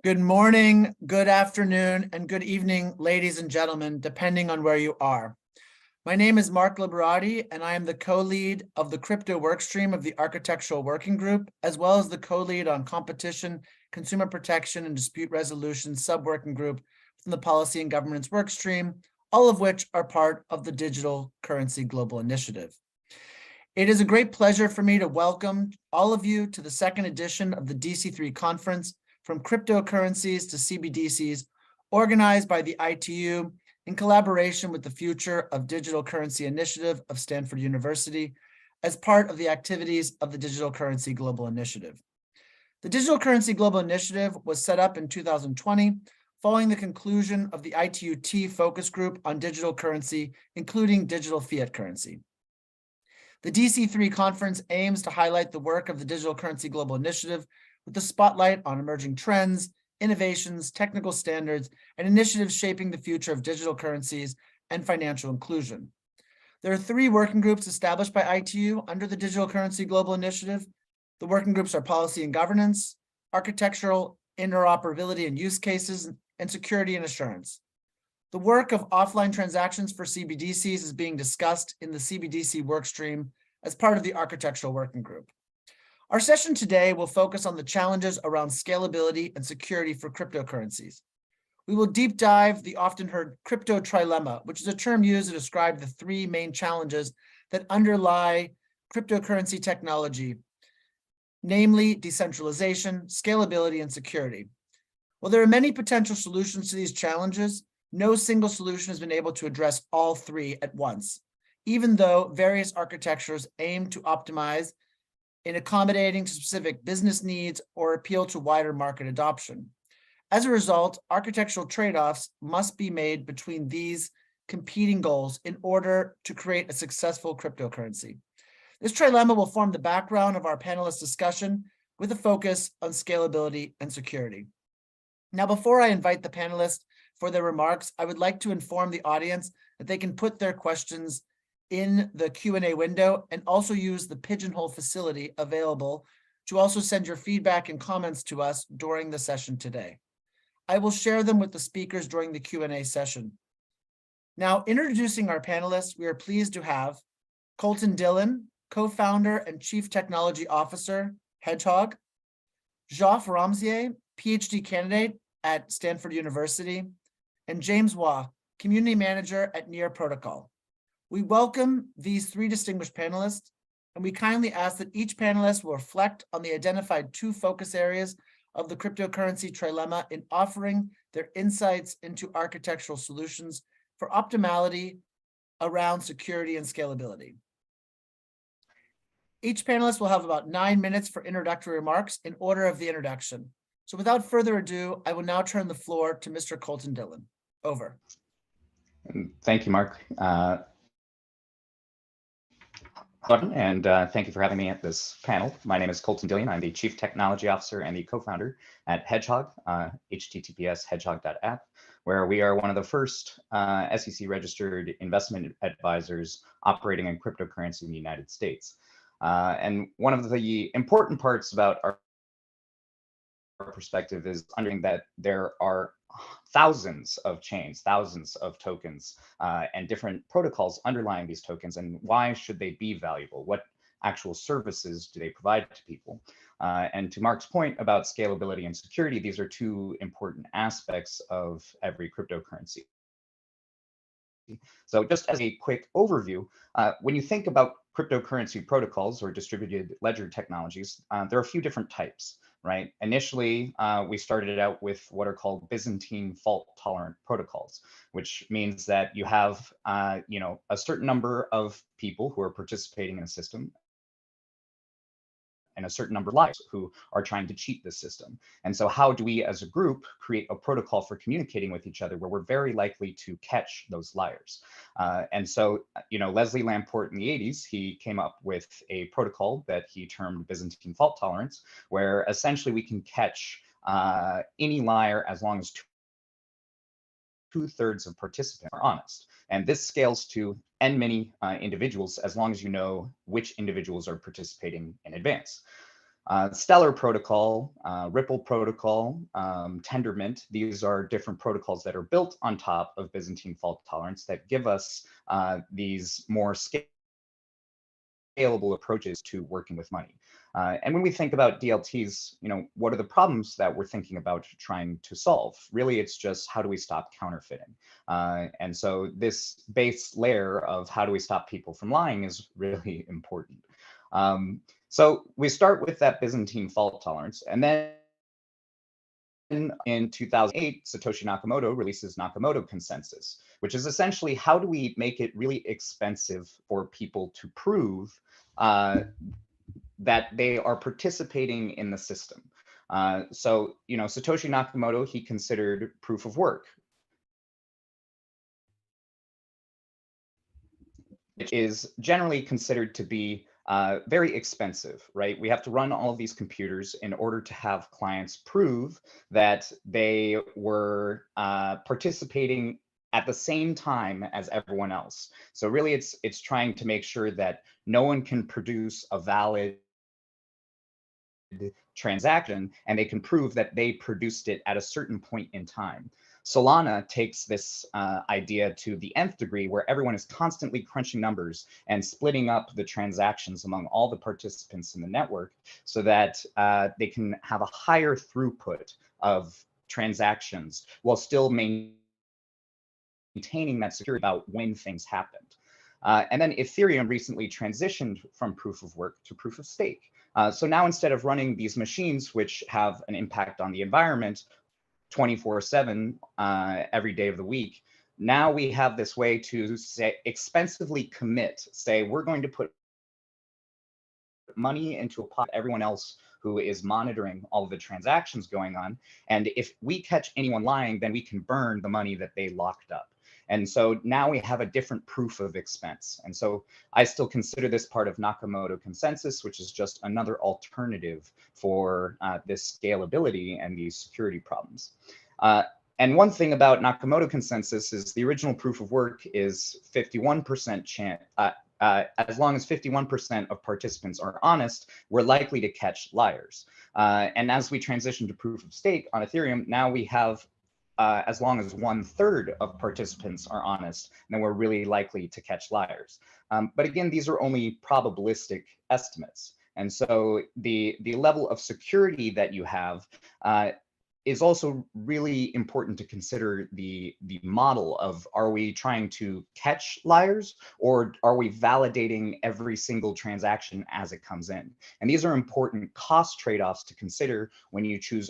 Good morning, good afternoon, and good evening, ladies and gentlemen, depending on where you are. My name is Marc Liberati, and I am the co-lead of the crypto workstream of the Architectural Working Group, as well as the co-lead on competition, consumer protection, and dispute resolution sub-working group from the Policy and Governance workstream, all of which are part of the Digital Currency Global Initiative. It is a great pleasure for me to welcome all of you to the second edition of the DC3 conference, From Cryptocurrencies to CBDCs, organized by the ITU in collaboration with the Future of Digital Currency Initiative of Stanford University as part of the activities of the Digital Currency Global Initiative. The Digital Currency Global Initiative was set up in 2020 following the conclusion of the ITU-T focus group on digital currency, including digital fiat currency. The DC3 conference aims to highlight the work of the Digital Currency Global Initiative with the spotlight on emerging trends, innovations, technical standards, and initiatives shaping the future of digital currencies and financial inclusion. There are 3 working groups established by ITU under the Digital Currency Global Initiative. The working groups are Policy and Governance, Architectural, Interoperability and Use Cases, and Security and Assurance. The work of offline transactions for CBDCs is being discussed in the CBDC workstream as part of the Architectural Working Group. Our session today will focus on the challenges around scalability and security for cryptocurrencies. We will deep dive the often heard crypto trilemma, which is a term used to describe the 3 main challenges that underlie cryptocurrency technology, namely decentralization, scalability, and security. While there are many potential solutions to these challenges, no single solution has been able to address all 3 at once, even though various architectures aim to optimize in accommodating to specific business needs or appeal to wider market adoption. As a result, architectural trade-offs must be made between these competing goals in order to create a successful cryptocurrency. This trilemma will form the background of our panelist discussion with a focus on scalability and security. Now, before I invite the panelists for their remarks, I would like to inform the audience that they can put their questions in the Q&A window and also use the Pigeonhole facility available to also send your feedback and comments to us during the session today. I will share them with the speakers during the Q&A session. Now, introducing our panelists, we are pleased to have Colton Dillion, co-founder and chief technology officer, Hedgehog, Geoff Ramseyer, PhD candidate at Stanford University, and James Waugh, community manager at Near Protocol. We welcome these 3 distinguished panelists, and we kindly ask that each panelist will reflect on the identified 2 focus areas of the cryptocurrency trilemma in offering their insights into architectural solutions for optimality around security and scalability. Each panelist will have about 9 minutes for introductory remarks in order of the introduction. So without further ado, I will now turn the floor to Mr. Colton Dillion. Over. Thank you, Marc. And thank you for having me at this panel. My name is Colton Dillion. I'm the Chief Technology Officer and the co-founder at Hedgehog, https://hedgehog.app, where we are one of the first SEC-registered investment advisors operating in cryptocurrency in the United States. And one of the important parts about our perspective is understanding that there are thousands of chains, thousands of tokens, and different protocols underlying these tokens, and why should they be valuable? What actual services do they provide to people? And to Marc's point about scalability and security, these are 2 important aspects of every cryptocurrency. So just as a quick overview, when you think about cryptocurrency protocols or distributed ledger technologies, there are a few different types. Right. Initially, we started out with what are called Byzantine fault-tolerant protocols, which means that you have, a certain number of people who are participating in a system and a certain number of liars who are trying to cheat the system. And so how do we as a group create a protocol for communicating with each other where we're very likely to catch those liars? And so, Leslie Lamport in the 80s, he came up with a protocol that he termed Byzantine fault tolerance, where essentially we can catch any liar as long as 2/3 of participants are honest. And this scales to n many individuals as long as you know which individuals are participating in advance. Stellar protocol, Ripple protocol, Tendermint, these are different protocols that are built on top of Byzantine fault tolerance that give us these more scalable approaches to working with money. And when we think about DLTs, what are the problems that we're thinking about trying to solve? Really, it's just how do we stop counterfeiting? And so this base layer of how do we stop people from lying is really important. So we start with that Byzantine fault tolerance, and then in 2008, Satoshi Nakamoto releases Nakamoto Consensus, which is essentially how do we make it really expensive for people to prove that they are participating in the system. So, Satoshi Nakamoto, he considered proof of work, which is generally considered to be very expensive, right? We have to run all of these computers in order to have clients prove that they were participating at the same time as everyone else. So really, it's trying to make sure that no one can produce a valid transaction and they can prove that they produced it at a certain point in time. Solana takes this idea to the nth degree, where everyone is constantly crunching numbers and splitting up the transactions among all the participants in the network so that they can have a higher throughput of transactions while still maintaining that security about when things happened. And then Ethereum recently transitioned from proof of work to proof of stake. So now instead of running these machines, which have an impact on the environment 24/7 every day of the week, now we have this way to say expensively commit, say we're going to put money into a pot, everyone else who is monitoring all of the transactions going on. And if we catch anyone lying, then we can burn the money that they locked up. And so now we have a different proof of expense. And so I still consider this part of Nakamoto Consensus, which is just another alternative for this scalability and these security problems. And one thing about Nakamoto Consensus is the original proof of work is 51% chance. As long as 51% of participants are honest, we're likely to catch liars. And as we transition to proof of stake on Ethereum, now we have as long as 1/3 of participants are honest, then we're really likely to catch liars. But again, these are only probabilistic estimates. And so the level of security that you have is also really important to consider the model of, are we trying to catch liars or are we validating every single transaction as it comes in? And these are important cost trade-offs to consider when you choose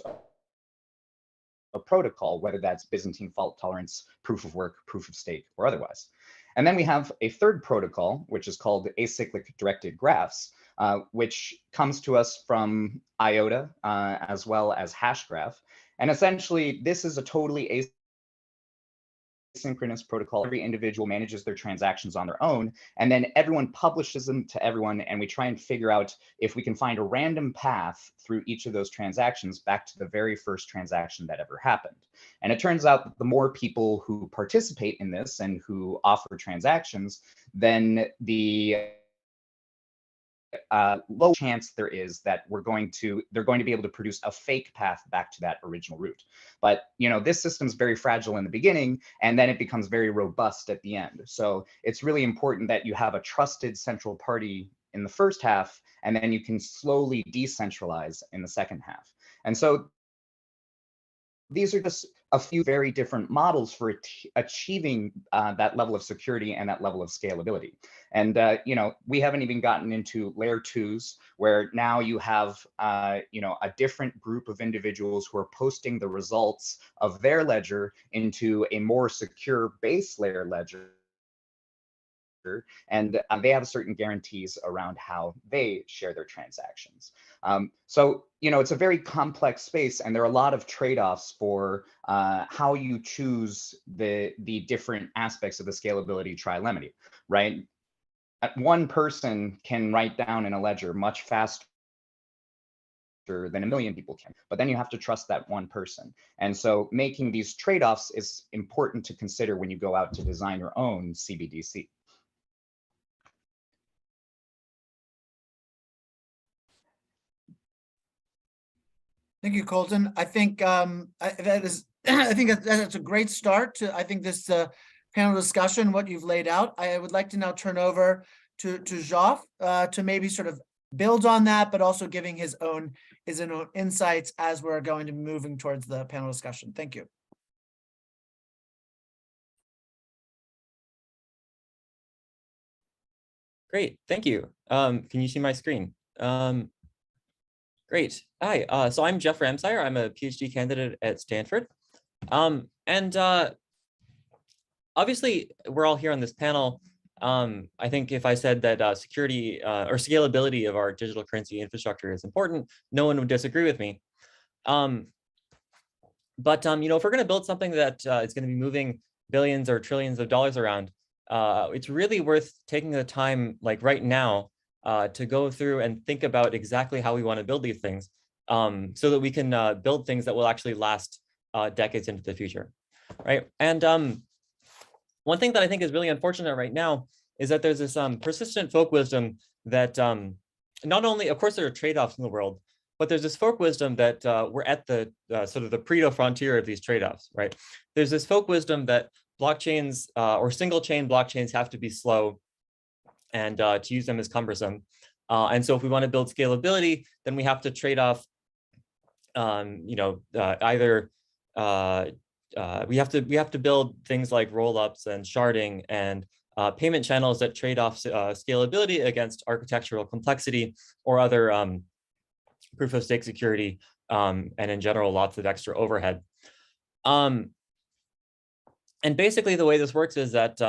a protocol, whether that's Byzantine fault tolerance, proof of work, proof of stake, or otherwise. And then we have a third protocol, which is called acyclic directed graphs, which comes to us from IOTA as well as Hashgraph. And essentially, this is a totally asynchronous protocol. Every individual manages their transactions on their own, and then everyone publishes them to everyone, and we try and figure out if we can find a random path through each of those transactions back to the very first transaction that ever happened. And it turns out that the more people who participate in this and who offer transactions, then the low chance there is that they're going to be able to produce a fake path back to that original route. But this system's very fragile in the beginning, and then it becomes very robust at the end. So it's really important that you have a trusted central party in the first half, and then you can slowly decentralize in the second half. And so these are just a few very different models for achieving that level of security and that level of scalability. And we haven't even gotten into layer 2s, where now you have a different group of individuals who are posting the results of their ledger into a more secure base layer ledger. And they have certain guarantees around how they share their transactions. So, it's a very complex space, and there are a lot of trade-offs for how you choose the different aspects of the scalability trilemma, right? One person can write down in a ledger much faster than a million people can, but then you have to trust that one person. And so making these trade-offs is important to consider when you go out to design your own CBDC. Thank you, Colton. I think that is I think that's a great start to this panel discussion. What you've laid out, I would like to now turn over to Geoff to maybe sort of build on that, but also giving his own insights as we're going to be moving towards the panel discussion. Thank you. Great, thank you. Can you see my screen? Great. Hi, so I'm Geoff Ramseyer. I'm a PhD candidate at Stanford. Obviously, we're all here on this panel. I think if I said that security or scalability of our digital currency infrastructure is important, no one would disagree with me. You know, if we're going to build something that is going to be moving billions or trillions of dollars around, it's really worth taking the time, like right now, to go through and think about exactly how we want to build these things, so that we can build things that will actually last decades into the future, right? And one thing that I think is really unfortunate right now is that there's this persistent folk wisdom that not only, of course, there are trade-offs in the world, but there's this folk wisdom that we're at the sort of the Pareto frontier of these trade-offs, right? There's this folk wisdom that blockchains or single chain blockchains have to be slow, and to use them is cumbersome. And so if we want to build scalability, then we have to trade off, you know, either we have to build things like rollups and sharding and payment channels that trade off scalability against architectural complexity or other proof of stake security, and in general, lots of extra overhead. And basically the way this works is that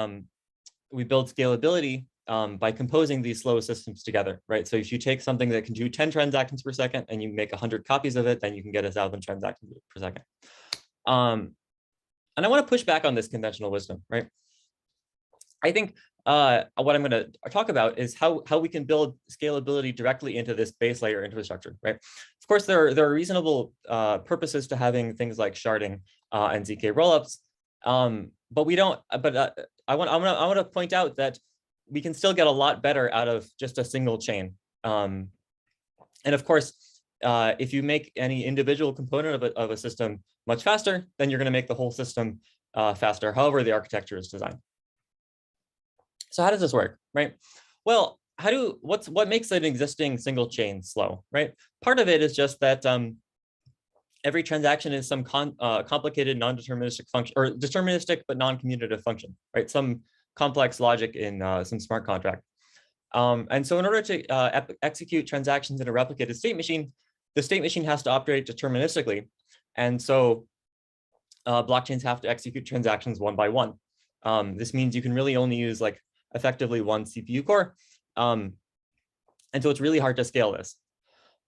we build scalability by composing these slow systems together, right? So if you take something that can do 10 transactions per second and you make 100 copies of it, then you can get 1,000 transactions per second. And I want to push back on this conventional wisdom, right? I think what I'm going to talk about is how we can build scalability directly into this base layer infrastructure, right? Of course, there are reasonable purposes to having things like sharding and ZK rollups, but we don't. But I want to point out that we can still get a lot better out of just a single chain. And of course, if you make any individual component of a system much faster, then you're going to make the whole system faster, however the architecture is designed. So how does this work, right? Well, what makes an existing single chain slow, right? Part of it is just that every transaction is some complicated non-deterministic function, or deterministic but non-commutative function, right? Some complex logic in some smart contract. And so in order to execute transactions in a replicated state machine, the state machine has to operate deterministically. And so blockchains have to execute transactions one by one. This means you can really only use like effectively one CPU core. And so it's really hard to scale this.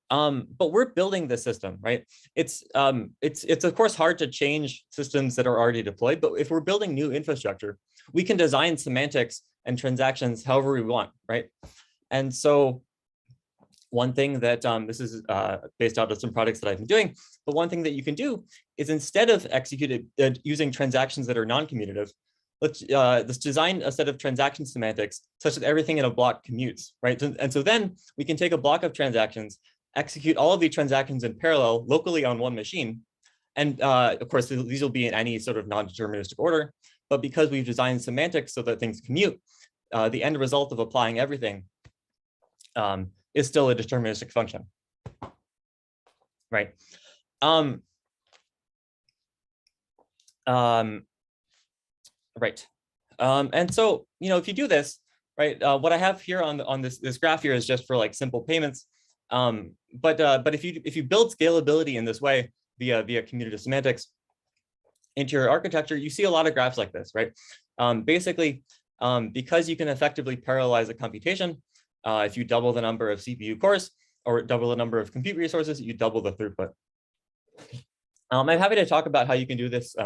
But we're building the system, right? It's of course hard to change systems that are already deployed, but if we're building new infrastructure, we can design semantics and transactions however we want, right? And so one thing that this is based out of some projects that I've been doing, but one thing that you can do is instead of using transactions that are non-commutative, let's design a set of transaction semantics such that everything in a block commutes, right? And so then we can take a block of transactions, execute all of the transactions in parallel locally on one machine. And of course, these will be in any sort of non-deterministic order. But because we've designed semantics so that things commute, the end result of applying everything is still a deterministic function, right? Right. And so, you know, if you do this, right, what I have here on this graph here is just for like simple payments. But if you build scalability in this way via commutative semantics into your architecture, you see a lot of graphs like this, right? Basically, because you can effectively parallelize a computation, if you double the number of CPU cores or double the number of compute resources, you double the throughput. I'm happy to talk about how you can do this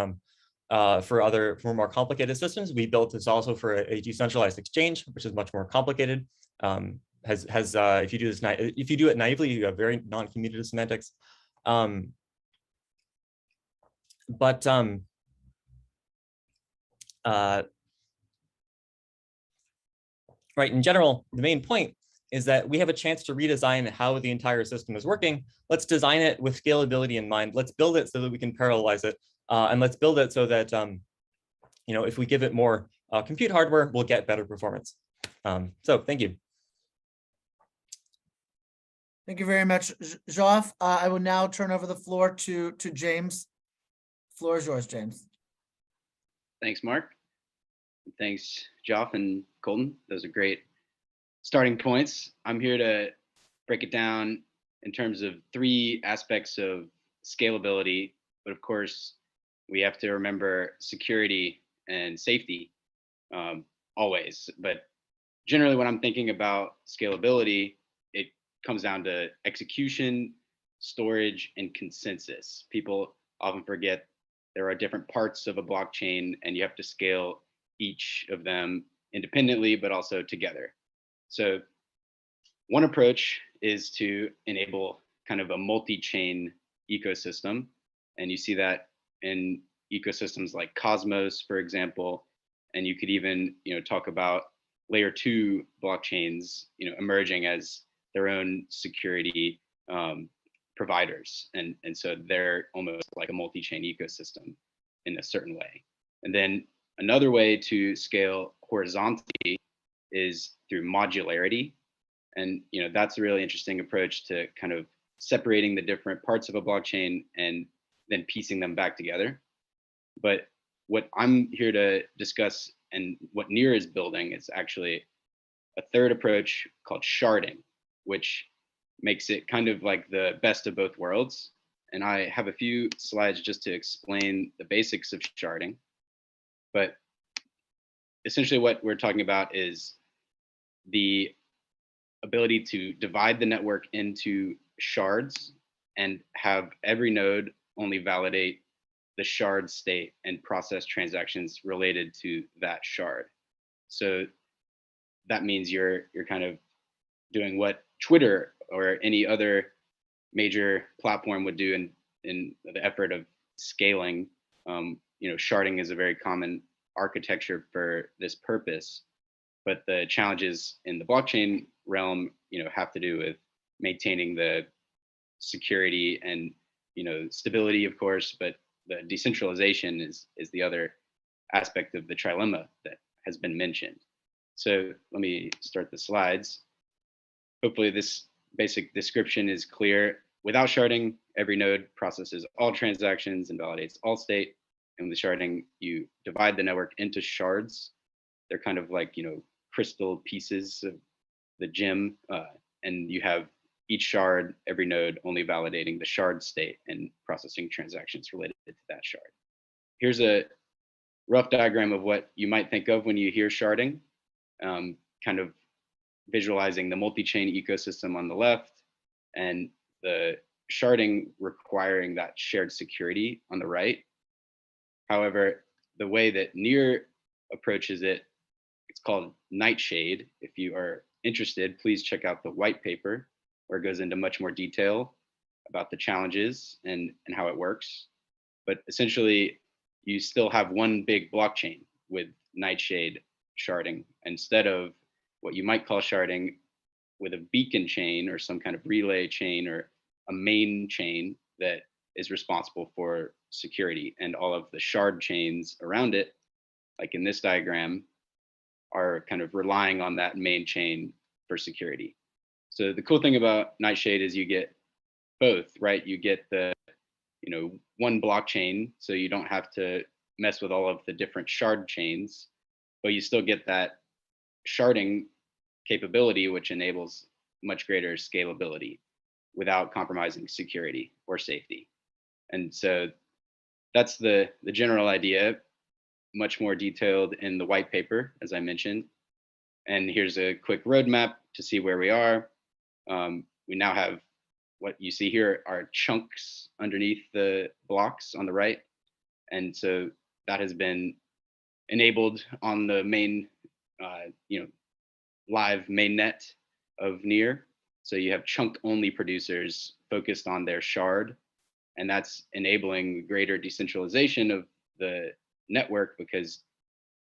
for more complicated systems. We built this also for a decentralized exchange, which is much more complicated. If you do it naively, you have very non-commutative semantics. Right, in general, the main point is that we have a chance to redesign how the entire system is working. Let's design it with scalability in mind. Let's build it so that we can parallelize it. And let's build it so that, if we give it more compute hardware, we'll get better performance. So thank you. Thank you very much, Geoff. I will now turn over the floor to James. Floor is yours, James. Thanks, Marc. Thanks, Geoff and Colton. Those are great starting points. I'm here to break it down in terms of 3 aspects of scalability, but of course, we have to remember security and safety always. But generally, when I'm thinking about scalability, it comes down to execution, storage, and consensus. People often forget there are different parts of a blockchain, and you have to scale each of them independently, but also together. So one approach is to enable kind of a multi-chain ecosystem. And you see that in ecosystems like Cosmos, for example. And you could even, talk about layer 2 blockchains, emerging as their own security providers. And so they're almost like a multi-chain ecosystem in a certain way. And then another way to scale horizontally is through modularity. And that's a really interesting approach to kind of separating the different parts of a blockchain and then piecing them back together. But what I'm here to discuss and what Near is building is actually a third approach called sharding, which makes it kind of like the best of both worlds. And I have a few slides just to explain the basics of sharding. But essentially what we're talking about is the ability to divide the network into shards and have every node only validate the shard state and process transactions related to that shard. So that means you're kind of doing what Twitter or any other major platform would do in the effort of scaling. Sharding is a very common architecture for this purpose, but the challenges in the blockchain realm, have to do with maintaining the security and stability, of course, but the decentralization is the other aspect of the trilemma that has been mentioned. So let me start the slides. Hopefully this basic description is clear. Without sharding, every node processes all transactions and validates all state. And with sharding, you divide the network into shards. They're kind of like, crystal pieces of the gem. And you have each shard, every node only validating the shard state and processing transactions related to that shard. Here's a rough diagram of what you might think of when you hear sharding, kind of visualizing the multi-chain ecosystem on the left and the sharding requiring that shared security on the right. However, the way that Near approaches it, it's called Nightshade. If you are interested, please check out the white paper where it goes into much more detail about the challenges and how it works. But essentially, you still have one big blockchain with Nightshade sharding instead of what you might call sharding with a beacon chain or some kind of relay chain or a main chain that is responsible for security, and all of the shard chains around it, like in this diagram, are kind of relying on that main chain for security. So the cool thing about Nightshade is you get both, right? You get the, one blockchain, so you don't have to mess with all of the different shard chains, but you still get that sharding capability, which enables much greater scalability without compromising security or safety. And so that's the general idea, much more detailed in the white paper, as I mentioned. And here's a quick roadmap to see where we are. We now have what you see here are chunks underneath the blocks on the right. And so that has been enabled on the main, live mainnet of Near. So you have chunk only producers focused on their shard, and that's enabling greater decentralization of the network because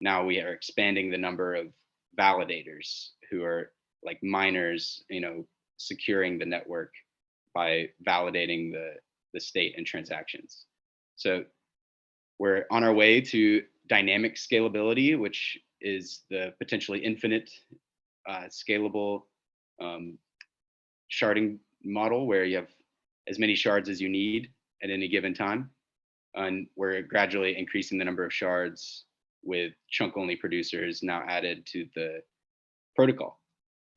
now we are expanding the number of validators who are like miners, securing the network by validating the state and transactions. So we're on our way to dynamic scalability, which is the potentially infinite scalable sharding model where you have as many shards as you need at any given time. And we're gradually increasing the number of shards with chunk-only producers now added to the protocol.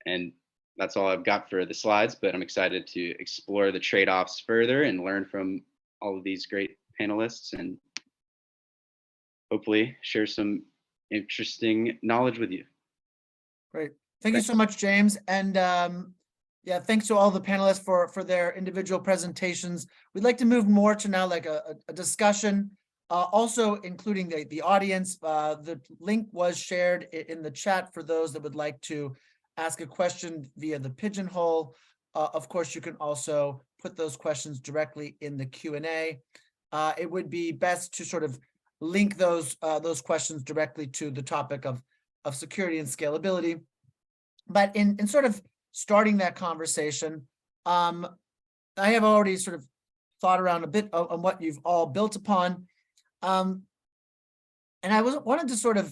And that's all I've got for the slides, but I'm excited to explore the trade-offs further and learn from all of these great panelists and hopefully share some interesting knowledge with you. Great. Thank you so much, James. And yeah, thanks to all the panelists for their individual presentations. We'd like to move more to now like a discussion, also including the audience. The link was shared in the chat for those that would like to ask a question via the Pigeonhole. Of course, you can also put those questions directly in the Q&A. It would be best to sort of link those questions directly to the topic of security and scalability. But in sort of starting that conversation, I have already sort of thought around a bit on what you've all built upon. And I wanted to sort of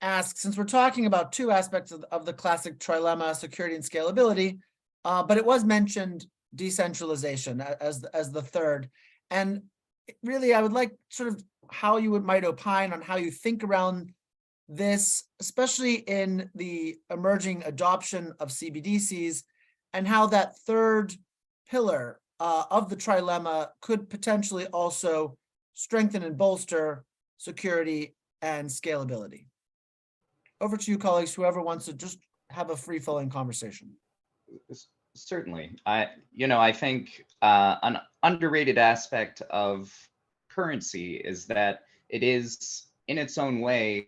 ask, since we're talking about two aspects of the classic trilemma, security and scalability, but it was mentioned decentralization as the third. And really, I would like sort of how you might opine on how you think around this, especially in the emerging adoption of CBDCs, and how that third pillar of the trilemma could potentially also strengthen and bolster security and scalability. Over to you, colleagues, whoever wants to just have a free-flowing conversation. Certainly. I think an underrated aspect of currency is that it is, in its own way,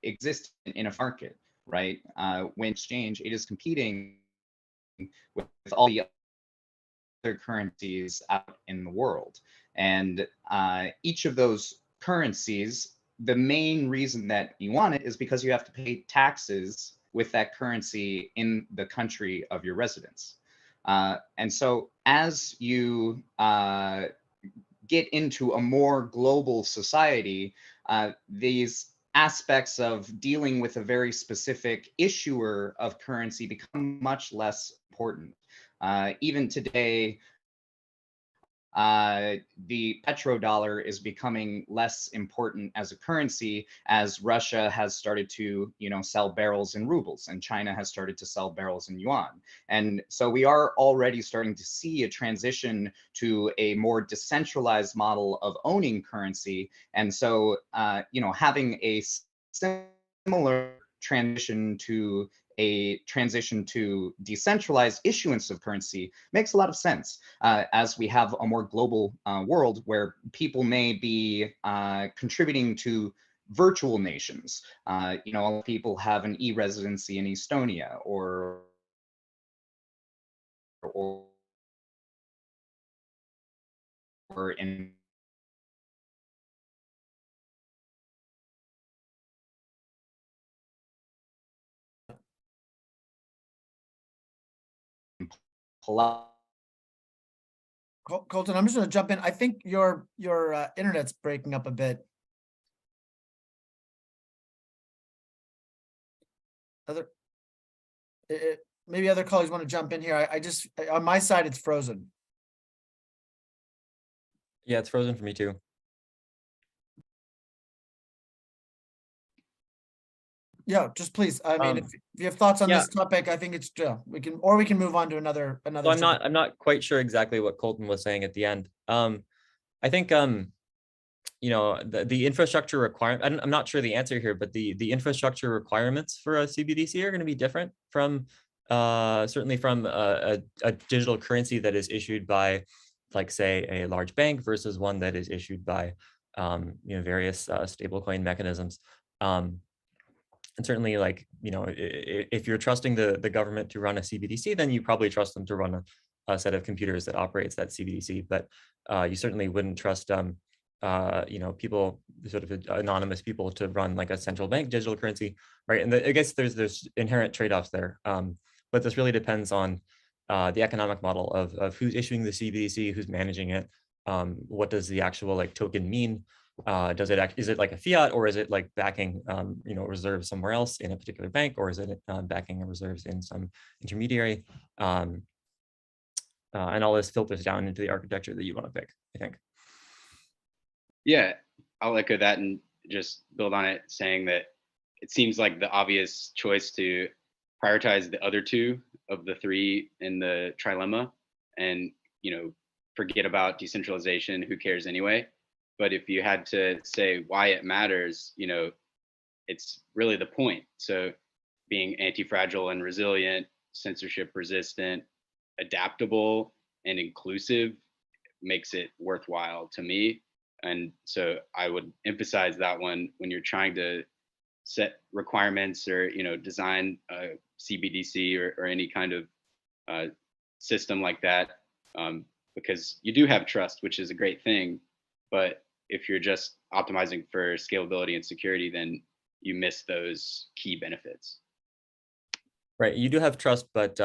exists in a market, right? When exchange, it is competing with all the other currencies out in the world. And each of those currencies, the main reason that you want it is because you have to pay taxes with that currency in the country of your residence. And so as you get into a more global society, these aspects of dealing with a very specific issuer of currency become much less important. Even today, the petrodollar is becoming less important as a currency as Russia has started to, sell barrels in rubles, and China has started to sell barrels in yuan. And so we are already starting to see a transition to a more decentralized model of owning currency. And so, having a similar transition to decentralized issuance of currency makes a lot of sense as we have a more global world where people may be contributing to virtual nations. People have an e-residency in Estonia or in Colton, I'm just going to jump in. I think your internet's breaking up a bit. Maybe other colleagues want to jump in here. I just, on my side, it's frozen. Yeah, it's frozen for me too. Yeah, just please. I mean, if you have thoughts on this topic, I think it's we can move on to another. So I'm not quite sure exactly what Colton was saying at the end. I think the infrastructure requirement. I'm not sure the answer here, but the infrastructure requirements for a CBDC are going to be different from certainly from a digital currency that is issued by, like, say, a large bank versus one that is issued by various stablecoin mechanisms. And certainly, if you're trusting the government to run a CBDC, then you probably trust them to run a set of computers that operates that CBDC. But you certainly wouldn't trust people, sort of anonymous people, to run like a central bank digital currency, right? And I guess there's inherent trade-offs there, but this really depends on the economic model of who's issuing the CBDC, who's managing it, what does the actual like token mean? Is it like a fiat, or is it like backing reserves somewhere else in a particular bank, or is it backing reserves in some intermediary? And all this filters down into the architecture that you want to pick, I think. Yeah, I'll echo that and just build on it, saying that it seems like the obvious choice to prioritize the other two of the three in the trilemma, and forget about decentralization. Who cares anyway? But if you had to say why it matters, it's really the point. So being anti-fragile and resilient, censorship resistant, adaptable, and inclusive makes it worthwhile to me. And so I would emphasize that one when you're trying to set requirements or design a CBDC or any kind of system like that, because you do have trust, which is a great thing. But if you're just optimizing for scalability and security, then you miss those key benefits. Right, you do have trust, but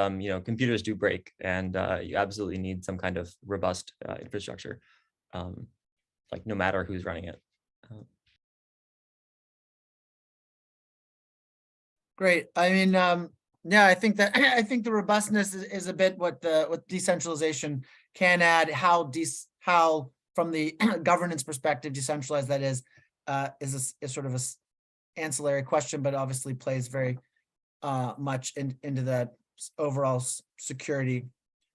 computers do break, and you absolutely need some kind of robust infrastructure, like no matter who's running it. Great. I mean, yeah, I think that I think the robustness is a bit what decentralization can add. How from the governance perspective, decentralized that is sort of a ancillary question, but obviously plays very much into that overall security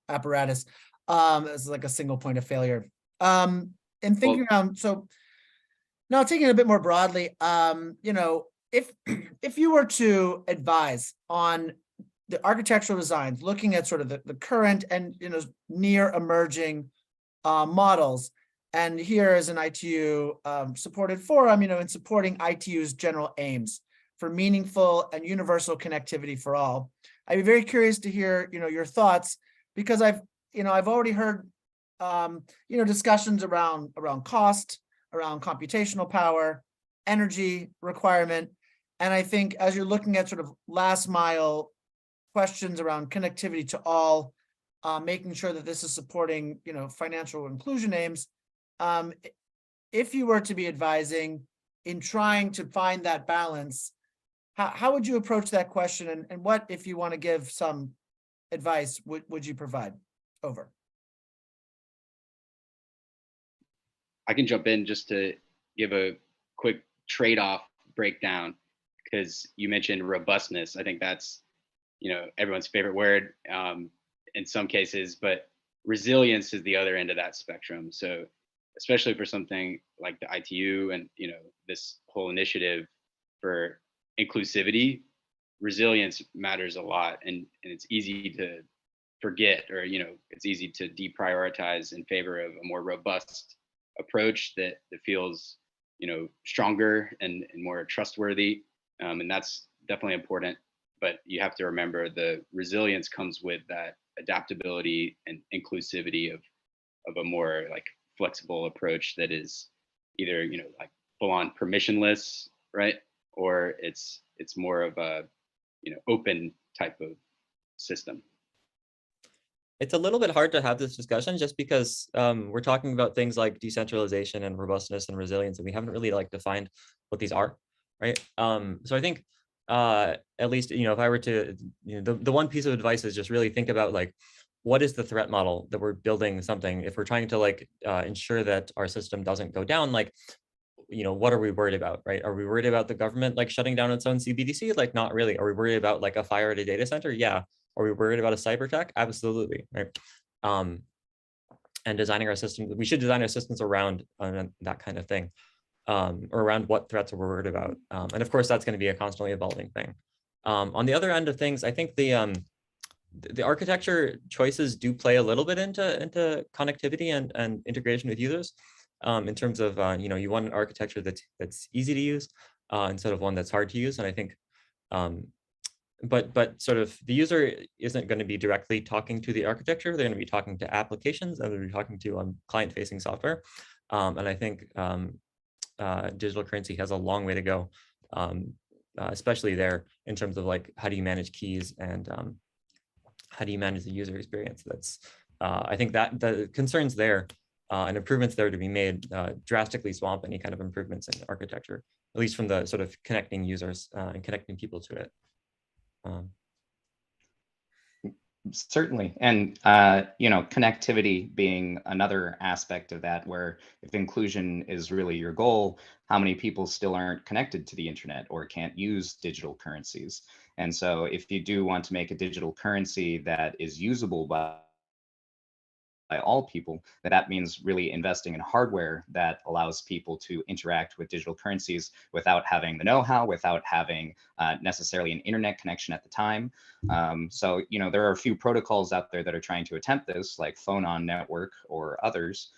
apparatus as like a single point of failure. And thinking around, so now taking it a bit more broadly, if you were to advise on the architectural designs, looking at sort of the current and near emerging models, and here is an ITU supported forum, in supporting ITU's general aims for meaningful and universal connectivity for all. I'd be very curious to hear, your thoughts, because I've already heard, discussions around cost, around computational power, energy requirement. And I think as you're looking at sort of last mile questions around connectivity to all, making sure that this is supporting, financial inclusion aims, if you were to be advising in trying to find that balance, how would you approach that question? And what, if you want to give some advice, would you provide? Over. I can jump in just to give a quick trade-off breakdown, because you mentioned robustness. I think that's, everyone's favorite word in some cases, but resilience is the other end of that spectrum. So especially for something like the ITU and, this whole initiative for inclusivity, resilience matters a lot, and it's easy to forget, or it's easy to deprioritize in favor of a more robust approach that feels stronger and more trustworthy, and that's definitely important. But you have to remember the resilience comes with that adaptability and inclusivity of a more like flexible approach that is either like full on permissionless, right, or it's more of a open type of system. It's a little bit hard to have this discussion just because we're talking about things like decentralization and robustness and resilience, and we haven't really like defined what these are, right? So I think at least, if I were to, the one piece of advice is just really think about like, what is the threat model that we're building something? If we're trying to like ensure that our system doesn't go down, like, what are we worried about, right? Are we worried about the government like shutting down its own CBDC? Like, not really. Are we worried about like a fire at a data center? Yeah. Are we worried about a cyber attack? Absolutely, right? And designing our system, we should design our systems around that kind of thing, or around what threats we're worried about. And of course, that's going to be a constantly evolving thing. On the other end of things, I think the architecture choices do play a little bit into connectivity and integration with users, in terms of you want an architecture that's easy to use instead of one that's hard to use. And I think but sort of the user isn't going to be directly talking to the architecture. They're going to be talking to applications, and they're going to be talking to client-facing software. And I think digital currency has a long way to go, especially there in terms of like, how do you manage keys and how do you manage the user experience? That's, I think that the concerns there and improvements there to be made drastically swamp any kind of improvements in architecture, at least from the sort of connecting users and connecting people to it. Certainly. And, connectivity being another aspect of that, where if inclusion is really your goal, how many people still aren't connected to the internet or can't use digital currencies? And so if you do want to make a digital currency that is usable by all people, that means really investing in hardware that allows people to interact with digital currencies without having the know-how, without having necessarily an internet connection at the time. So, there are a few protocols out there that are trying to attempt this, like Phone-on Network or others,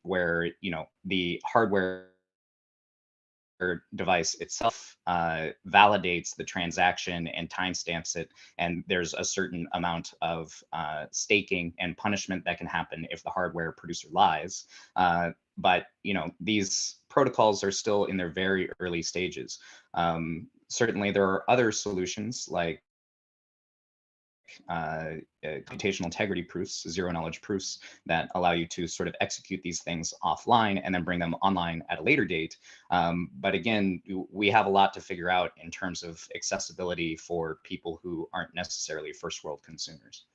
where, the hardware device itself validates the transaction and timestamps it, and there's a certain amount of staking and punishment that can happen if the hardware producer lies. But these protocols are still in their very early stages. Certainly, there are other solutions like computational integrity proofs, zero knowledge proofs, that allow you to sort of execute these things offline and then bring them online at a later date. But again, we have a lot to figure out in terms of accessibility for people who aren't necessarily first world consumers.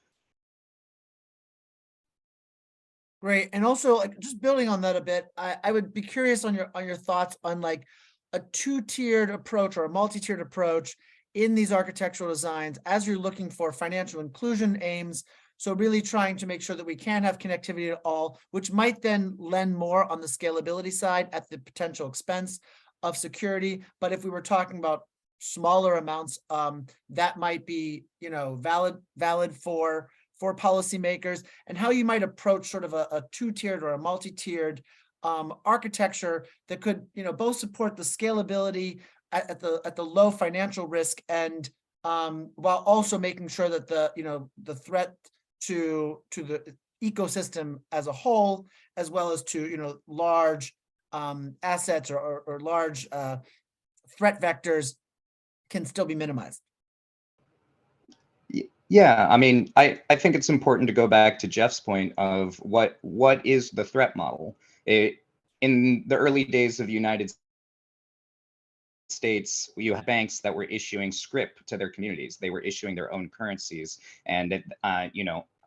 Great. And also, like, just building on that a bit, I would be curious on your thoughts on like a two-tiered approach or a multi-tiered approach in these architectural designs as you're looking for financial inclusion aims. So really trying to make sure that we can have connectivity at all, which might then lend more on the scalability side at the potential expense of security. But if we were talking about smaller amounts, that might be, valid for policymakers, and how you might approach sort of a two-tiered or a multi-tiered architecture that could, both support the scalability at the low financial risk and while also making sure that the threat to the ecosystem as a whole, as well as to large assets or large threat vectors, can still be minimized. Yeah, I mean, I think it's important to go back to Geoff's point of what is the threat model. In the early days of the United States, you had banks that were issuing scrip to their communities. They were issuing their own currencies. And,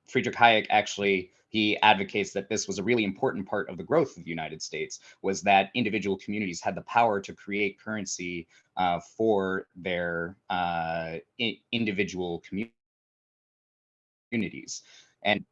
Friedrich Hayek actually, he advocates that this was a really important part of the growth of the United States, was that individual communities had the power to create currency for their individual communities.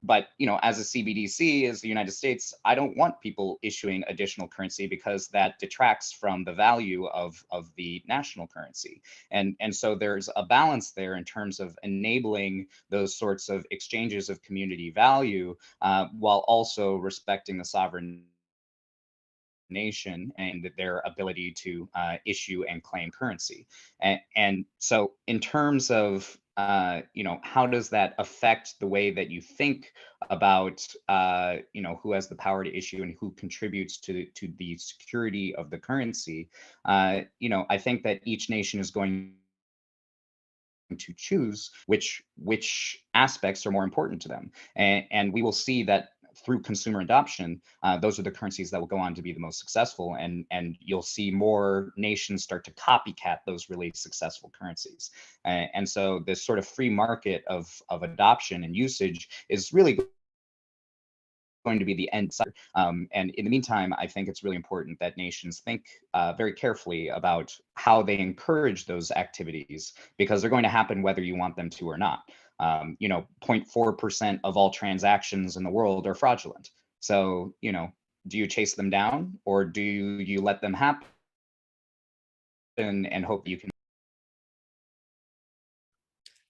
But as a CBDC, as the United States, I don't want people issuing additional currency because that detracts from the value of the national currency. And so there's a balance there in terms of enabling those sorts of exchanges of community value while also respecting the sovereign nation and their ability to issue and claim currency. And so in terms of how does that affect the way that you think about who has the power to issue and who contributes to the security of the currency? I think that each nation is going to choose which aspects are more important to them, and we will see that through consumer adoption, those are the currencies that will go on to be the most successful, and you'll see more nations start to copycat those really successful currencies. And so this sort of free market of adoption and usage is really going to be the end side. And in the meantime, I think it's really important that nations think very carefully about how they encourage those activities, because they're going to happen whether you want them to or not. 0.4% of all transactions in the world are fraudulent. So, do you chase them down, or do you let them happen and hope you can?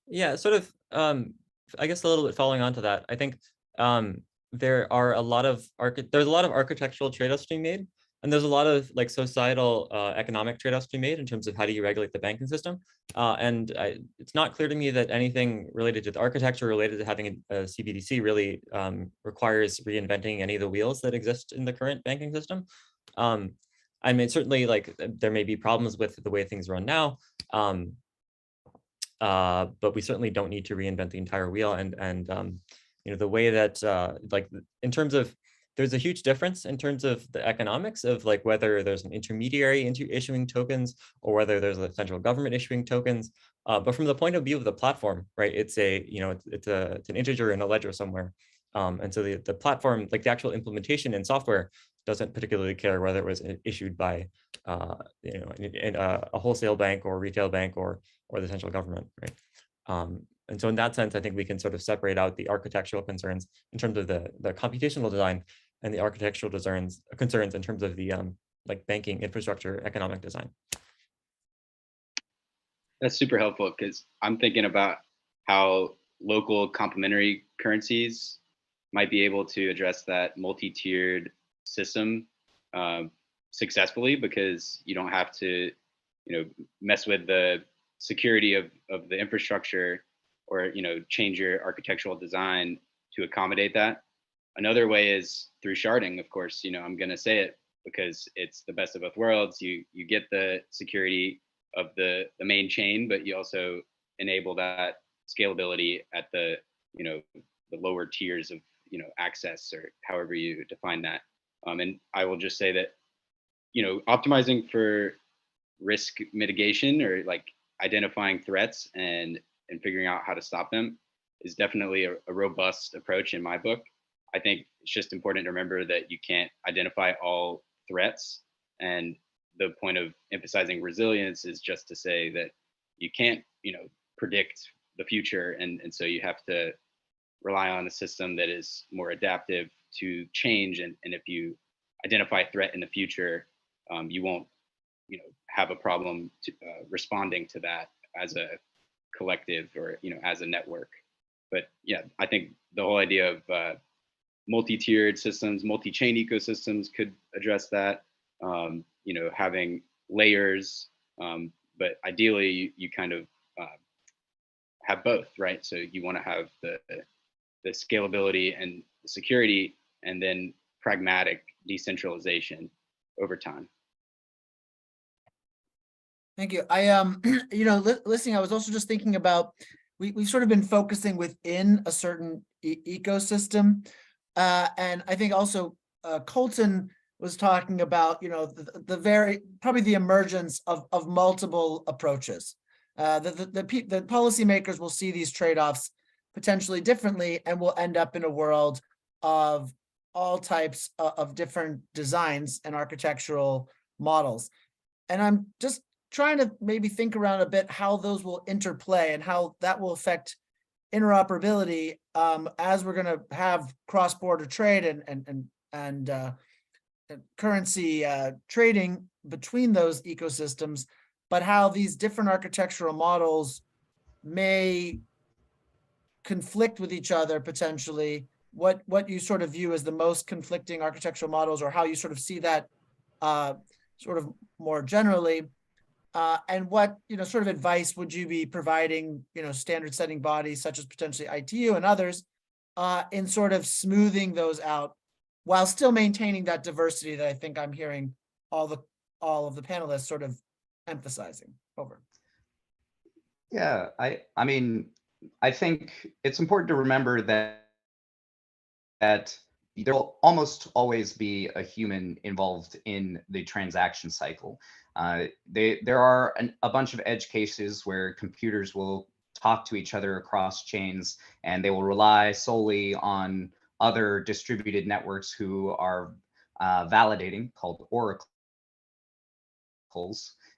Yeah, sort of, I guess a little bit following on to that, I think there are a lot of architectural trade-offs being made. And there's a lot of like societal economic trade-offs to be made in terms of how do you regulate the banking system. It's not clear to me that anything related to the architecture related to having a CBDC really requires reinventing any of the wheels that exist in the current banking system. I mean, certainly like there may be problems with the way things run now, but we certainly don't need to reinvent the entire wheel. And you know, the way that like in terms of, there's a huge difference in terms of the economics of like whether there's an intermediary into issuing tokens or whether there's a central government issuing tokens. But from the point of view of the platform, right, it's a, you know, it's an integer in a ledger somewhere. And so the platform, like the actual implementation in software, doesn't particularly care whether it was issued by you know, in a wholesale bank or retail bank or the central government, right? And so in that sense, I think we can sort of separate out the architectural concerns in terms of the computational design and the architectural concerns in terms of the like banking infrastructure economic design. That's super helpful because I'm thinking about how local complementary currencies might be able to address that multi-tiered system successfully, because you don't have to, you know, mess with the security of the infrastructure or, you know, change your architectural design to accommodate that. Another way is through sharding, of course. You know, I'm going to say it because it's the best of both worlds. You get the security of the main chain, but you also enable that scalability at the, you know, the lower tiers of, you know, access, or however you define that. And I will just say that, you know, optimizing for risk mitigation, or like identifying threats and figuring out how to stop them, is definitely a robust approach in my book. I think it's just important to remember that you can't identify all threats. And the point of emphasizing resilience is just to say that you can't, you know, predict the future. And so you have to rely on a system that is more adaptive to change. And if you identify a threat in the future, you won't, you know, have a problem responding to that as a collective or, you know, as a network. But yeah, I think the whole idea of multi-tiered systems, multi-chain ecosystems could address that. You know, having layers, but ideally you kind of have both, right? So you want to have the scalability and the security, and then pragmatic decentralization over time. Thank you. You know, listening, I was also just thinking about, we've sort of been focusing within a certain ecosystem. And I think also Colton was talking about, you know, probably the emergence of multiple approaches. The policymakers will see these trade-offs potentially differently, and will end up in a world of all types of different designs and architectural models. And I'm just trying to maybe think around a bit how those will interplay and how that will affect interoperability as we're going to have cross-border trade and currency trading between those ecosystems, but how these different architectural models may conflict with each other potentially. What you sort of view as the most conflicting architectural models, or how you sort of see that sort of more generally, and what, you know, sort of advice would you be providing, you know, standard setting bodies such as potentially ITU and others in sort of smoothing those out while still maintaining that diversity that I think I'm hearing all of the panelists sort of emphasizing. Over. Yeah, I mean, I think it's important to remember that there will almost always be a human involved in the transaction cycle. There are a bunch of edge cases where computers will talk to each other across chains, and they will rely solely on other distributed networks who are validating, called oracles,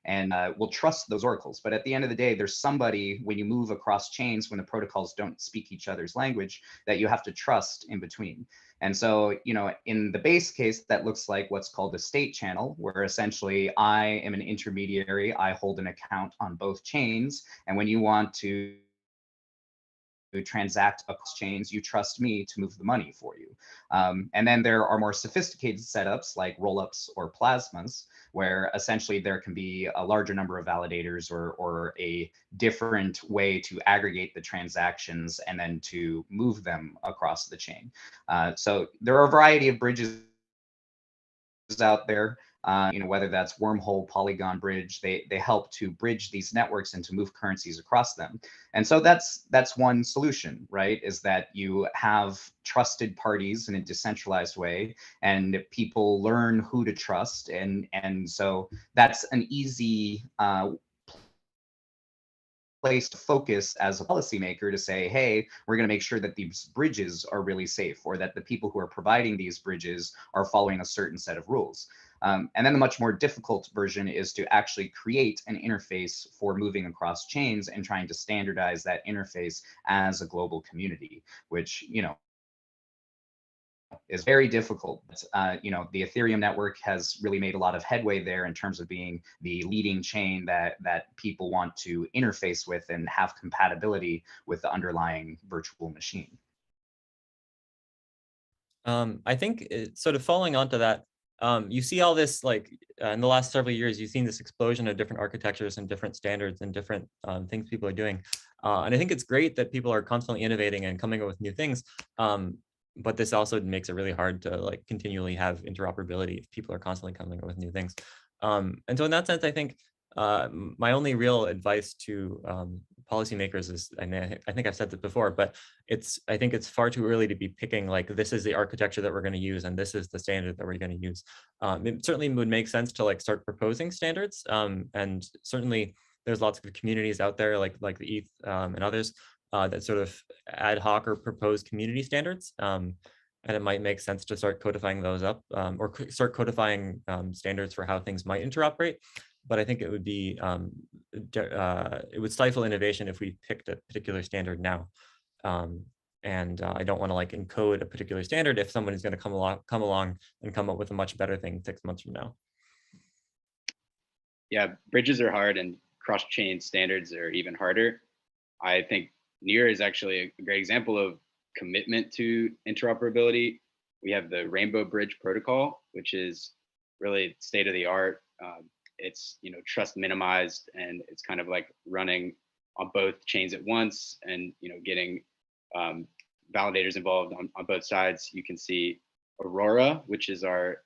and we'll trust those oracles. But at the end of the day, there's somebody, when you move across chains, when the protocols don't speak each other's language, that you have to trust in between. And so, you know, in the base case, that looks like what's called a state channel, where essentially I am an intermediary, I hold an account on both chains. And when you want to transact across chains, you trust me to move the money for you. And then there are more sophisticated setups like rollups or plasmas, where essentially there can be a larger number of validators or a different way to aggregate the transactions and then to move them across the chain. So there are a variety of bridges out there. Whether that's Wormhole, Polygon Bridge, they help to bridge these networks and to move currencies across them. And so that's one solution, right? Is that you have trusted parties in a decentralized way, and people learn who to trust, and so that's an easy place to focus as a policymaker to say, hey, we're going to make sure that these bridges are really safe, or that the people who are providing these bridges are following a certain set of rules. And then the much more difficult version is to actually create an interface for moving across chains and trying to standardize that interface as a global community, which, is very difficult. But, the Ethereum network has really made a lot of headway there in terms of being the leading chain that people want to interface with and have compatibility with the underlying virtual machine. I think sort of following onto that, you see all this, like in the last several years, you've seen this explosion of different architectures and different standards and different things people are doing. And I think it's great that people are constantly innovating and coming up with new things. But this also makes it really hard to like continually have interoperability if people are constantly coming up with new things. And so in that sense, I think my only real advice to policymakers is, and I think I've said this before, but I think it's far too early to be picking like, this is the architecture that we're going to use and this is the standard that we're going to use. It certainly would make sense to like start proposing standards, and certainly there's lots of communities out there like the ETH and others that sort of ad hoc or propose community standards. And it might make sense to start codifying those up, or start codifying standards for how things might interoperate. But I think it would be, it would stifle innovation if we picked a particular standard now. And I don't want to like encode a particular standard if someone is going to come along and come up with a much better thing 6 months from now. Yeah, bridges are hard and cross-chain standards are even harder. I think Near is actually a great example of commitment to interoperability. We have the Rainbow Bridge protocol, which is really state of the art. It's trust minimized, and it's kind of like running on both chains at once, and getting validators involved on both sides. You can see Aurora, which is our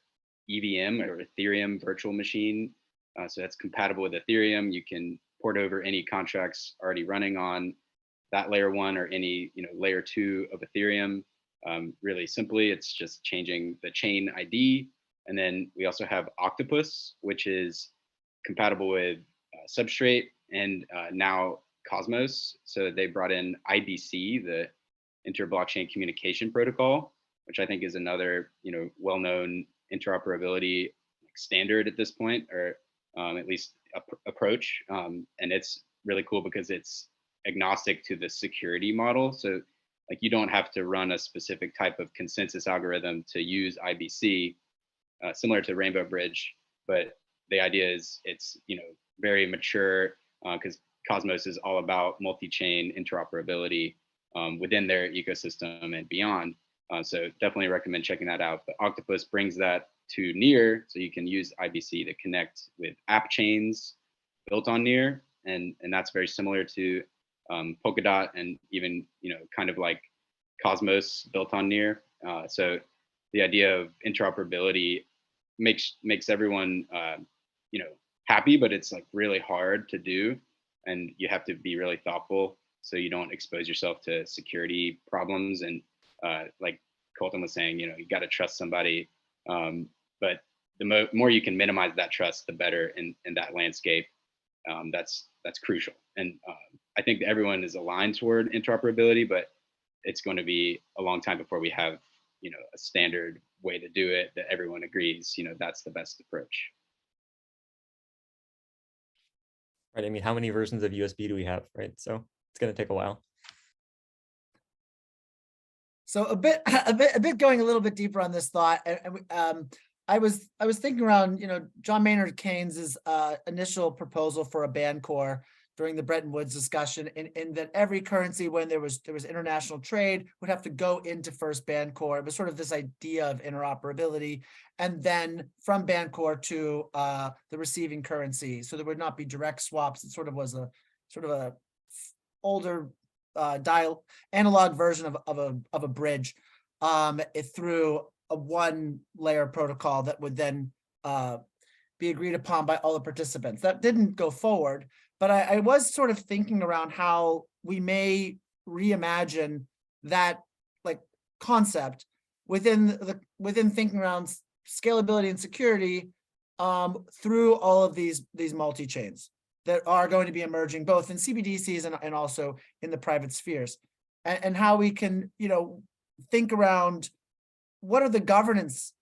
EVM or Ethereum virtual machine. So that's compatible with Ethereum. You can port over any contracts already running on that layer 1 or any layer 2 of Ethereum. Really simply, it's just changing the chain ID. And then we also have Octopus, which is compatible with Substrate and now Cosmos. So they brought in IBC, the Inter-Blockchain Communication Protocol, which I think is another well-known interoperability standard at this point, or at least approach. And it's really cool because it's agnostic to the security model. So like you don't have to run a specific type of consensus algorithm to use IBC, similar to Rainbow Bridge. But the idea is it's very mature, because Cosmos is all about multi-chain interoperability within their ecosystem and beyond. So definitely recommend checking that out. But Octopus brings that to Near, so you can use IBC to connect with app chains built on Near, and that's very similar to Polkadot and even kind of like Cosmos built on Near. So the idea of interoperability makes everyone happy, but it's like really hard to do, and you have to be really thoughtful so you don't expose yourself to security problems. And like Colton was saying, you got to trust somebody, but the more you can minimize that trust, the better in that landscape. That's crucial. And I think that everyone is aligned toward interoperability, but it's going to be a long time before we have a standard way to do it that everyone agrees that's the best approach. Right. I mean, how many versions of USB do we have, right? So it's going to take a while. So a bit going a little bit deeper on this thought. I was thinking around, John Maynard Keynes's initial proposal for a Bancor during the Bretton Woods discussion, in that every currency, when there was international trade, would have to go into first Bancor. It was sort of this idea of interoperability, and then from Bancor to the receiving currency. So there would not be direct swaps. It sort of was a older analog version of a bridge through a one layer protocol that would then be agreed upon by all the participants. That didn't go forward, but I was sort of thinking around how we may reimagine that like concept within thinking around scalability and security through all of these multi-chains that are going to be emerging both in CBDCs and also in the private spheres, and how we can, think around what are the governance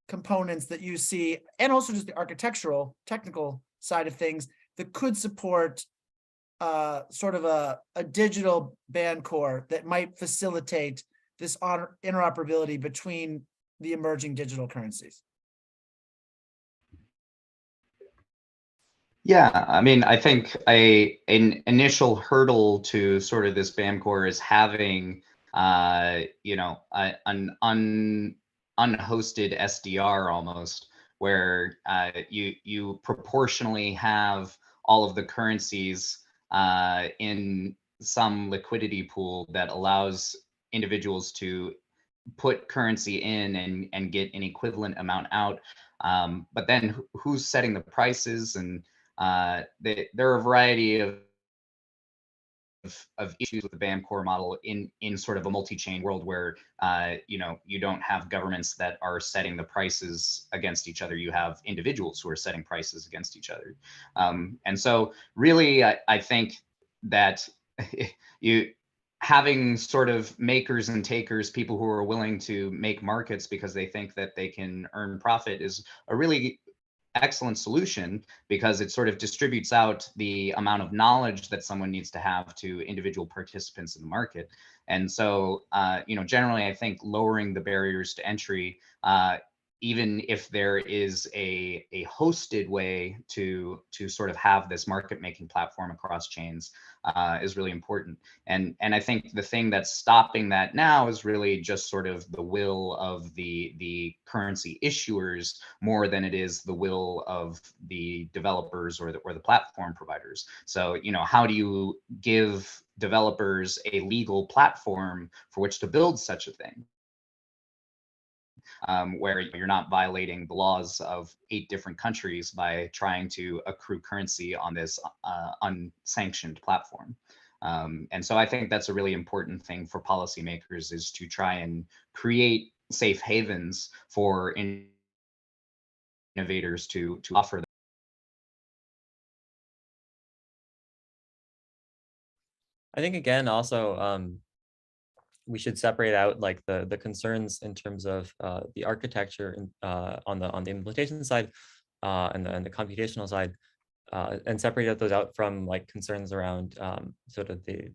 components that you see, and also just the architectural, technical side of things that could support sort of a digital Bancor that might facilitate this interoperability between the emerging digital currencies. Yeah, I mean, I think an initial hurdle to sort of this Bancor is having, an unhosted SDR almost, where you proportionally have all of the currencies in some liquidity pool that allows individuals to put currency in and get an equivalent amount out. But then who's setting the prices? And there are a variety of issues with the Bancor model in sort of a multi-chain world where you don't have governments that are setting the prices against each other. You have individuals who are setting prices against each other. And so really, I think that having sort of makers and takers, people who are willing to make markets because they think that they can earn profit, is a really excellent solution, because it sort of distributes out the amount of knowledge that someone needs to have to individual participants in the market. And so, generally, I think lowering the barriers to entry, even if there is a hosted way to sort of have this market making platform across chains, is really important. And I think the thing that's stopping that now is really just sort of the will of the currency issuers more than it is the will of the developers or the platform providers. So, how do you give developers a legal platform for which to build such a thing? Where you're not violating the laws of 8 different countries by trying to accrue currency on this unsanctioned platform. And so I think that's a really important thing for policymakers, is to try and create safe havens for innovators to offer them. I think, again, also, we should separate out like the concerns in terms of the architecture on the implementation side and the computational side, and separate those out from like concerns around sort of the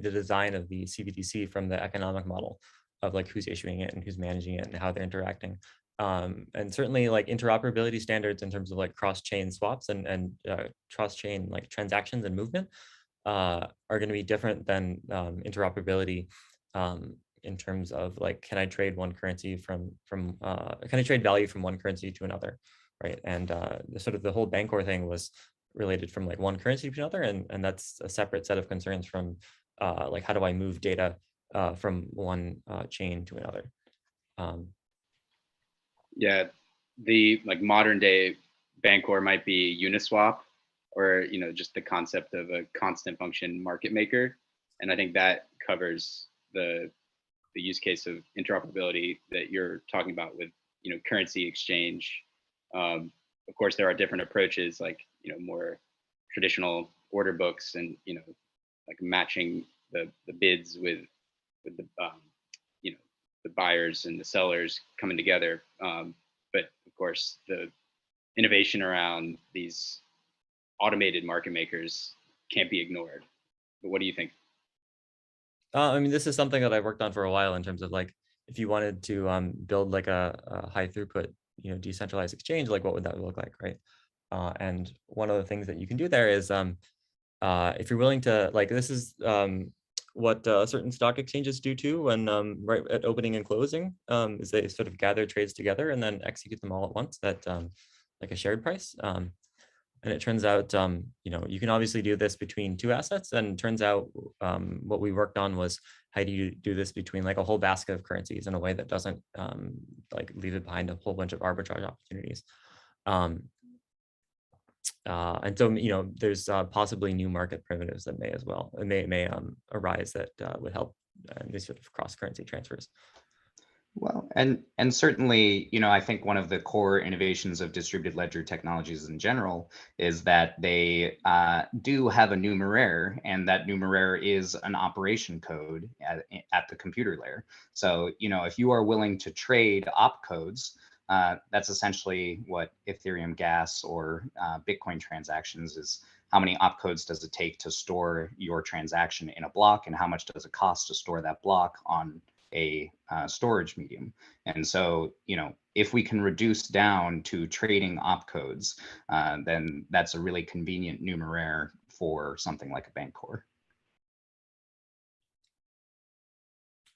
design of the CBDC from the economic model of like who's issuing it and who's managing it and how they're interacting. And certainly like interoperability standards in terms of like cross-chain swaps and cross-chain like transactions and movement are going to be different than interoperability in terms of like, can I trade one currency can I trade value from one currency to another, right? And the whole Bancor thing was related from like one currency to another, and that's a separate set of concerns from like, how do I move data from one chain to another? Yeah, the like modern day Bancor might be Uniswap, or just the concept of a constant function market maker, and I think that covers the use case of interoperability that you're talking about with currency exchange. Of course, there are different approaches, like more traditional order books and like matching the bids with the the buyers and the sellers coming together. But of course, the innovation around these automated market makers can't be ignored. But what do you think? I mean, this is something that I've worked on for a while in terms of like, if you wanted to build like a high throughput, decentralized exchange, like what would that look like, right? And one of the things that you can do there is if you're willing to, like, this is what certain stock exchanges do too when right at opening and closing, is they sort of gather trades together and then execute them all at once at like a shared price. And it turns out, you know, you can obviously do this between two assets, and turns out what we worked on was how do you do this between like a whole basket of currencies in a way that doesn't like leave it behind a whole bunch of arbitrage opportunities. And so, you know, there's possibly new market primitives that may as well, may arise that would help these sort of cross-currency transfers. Well, and certainly, you know, I think one of the core innovations of distributed ledger technologies in general is that they do have a numeraire, and that numeraire is an operation code at the computer layer. So, you know, if you are willing to trade opcodes, that's essentially what Ethereum gas or Bitcoin transactions is. How many opcodes does it take to store your transaction in a block, and how much does it cost to store that block on a storage medium? And so, you know, if we can reduce down to trading opcodes, then that's a really convenient numeraire for something like a bank core.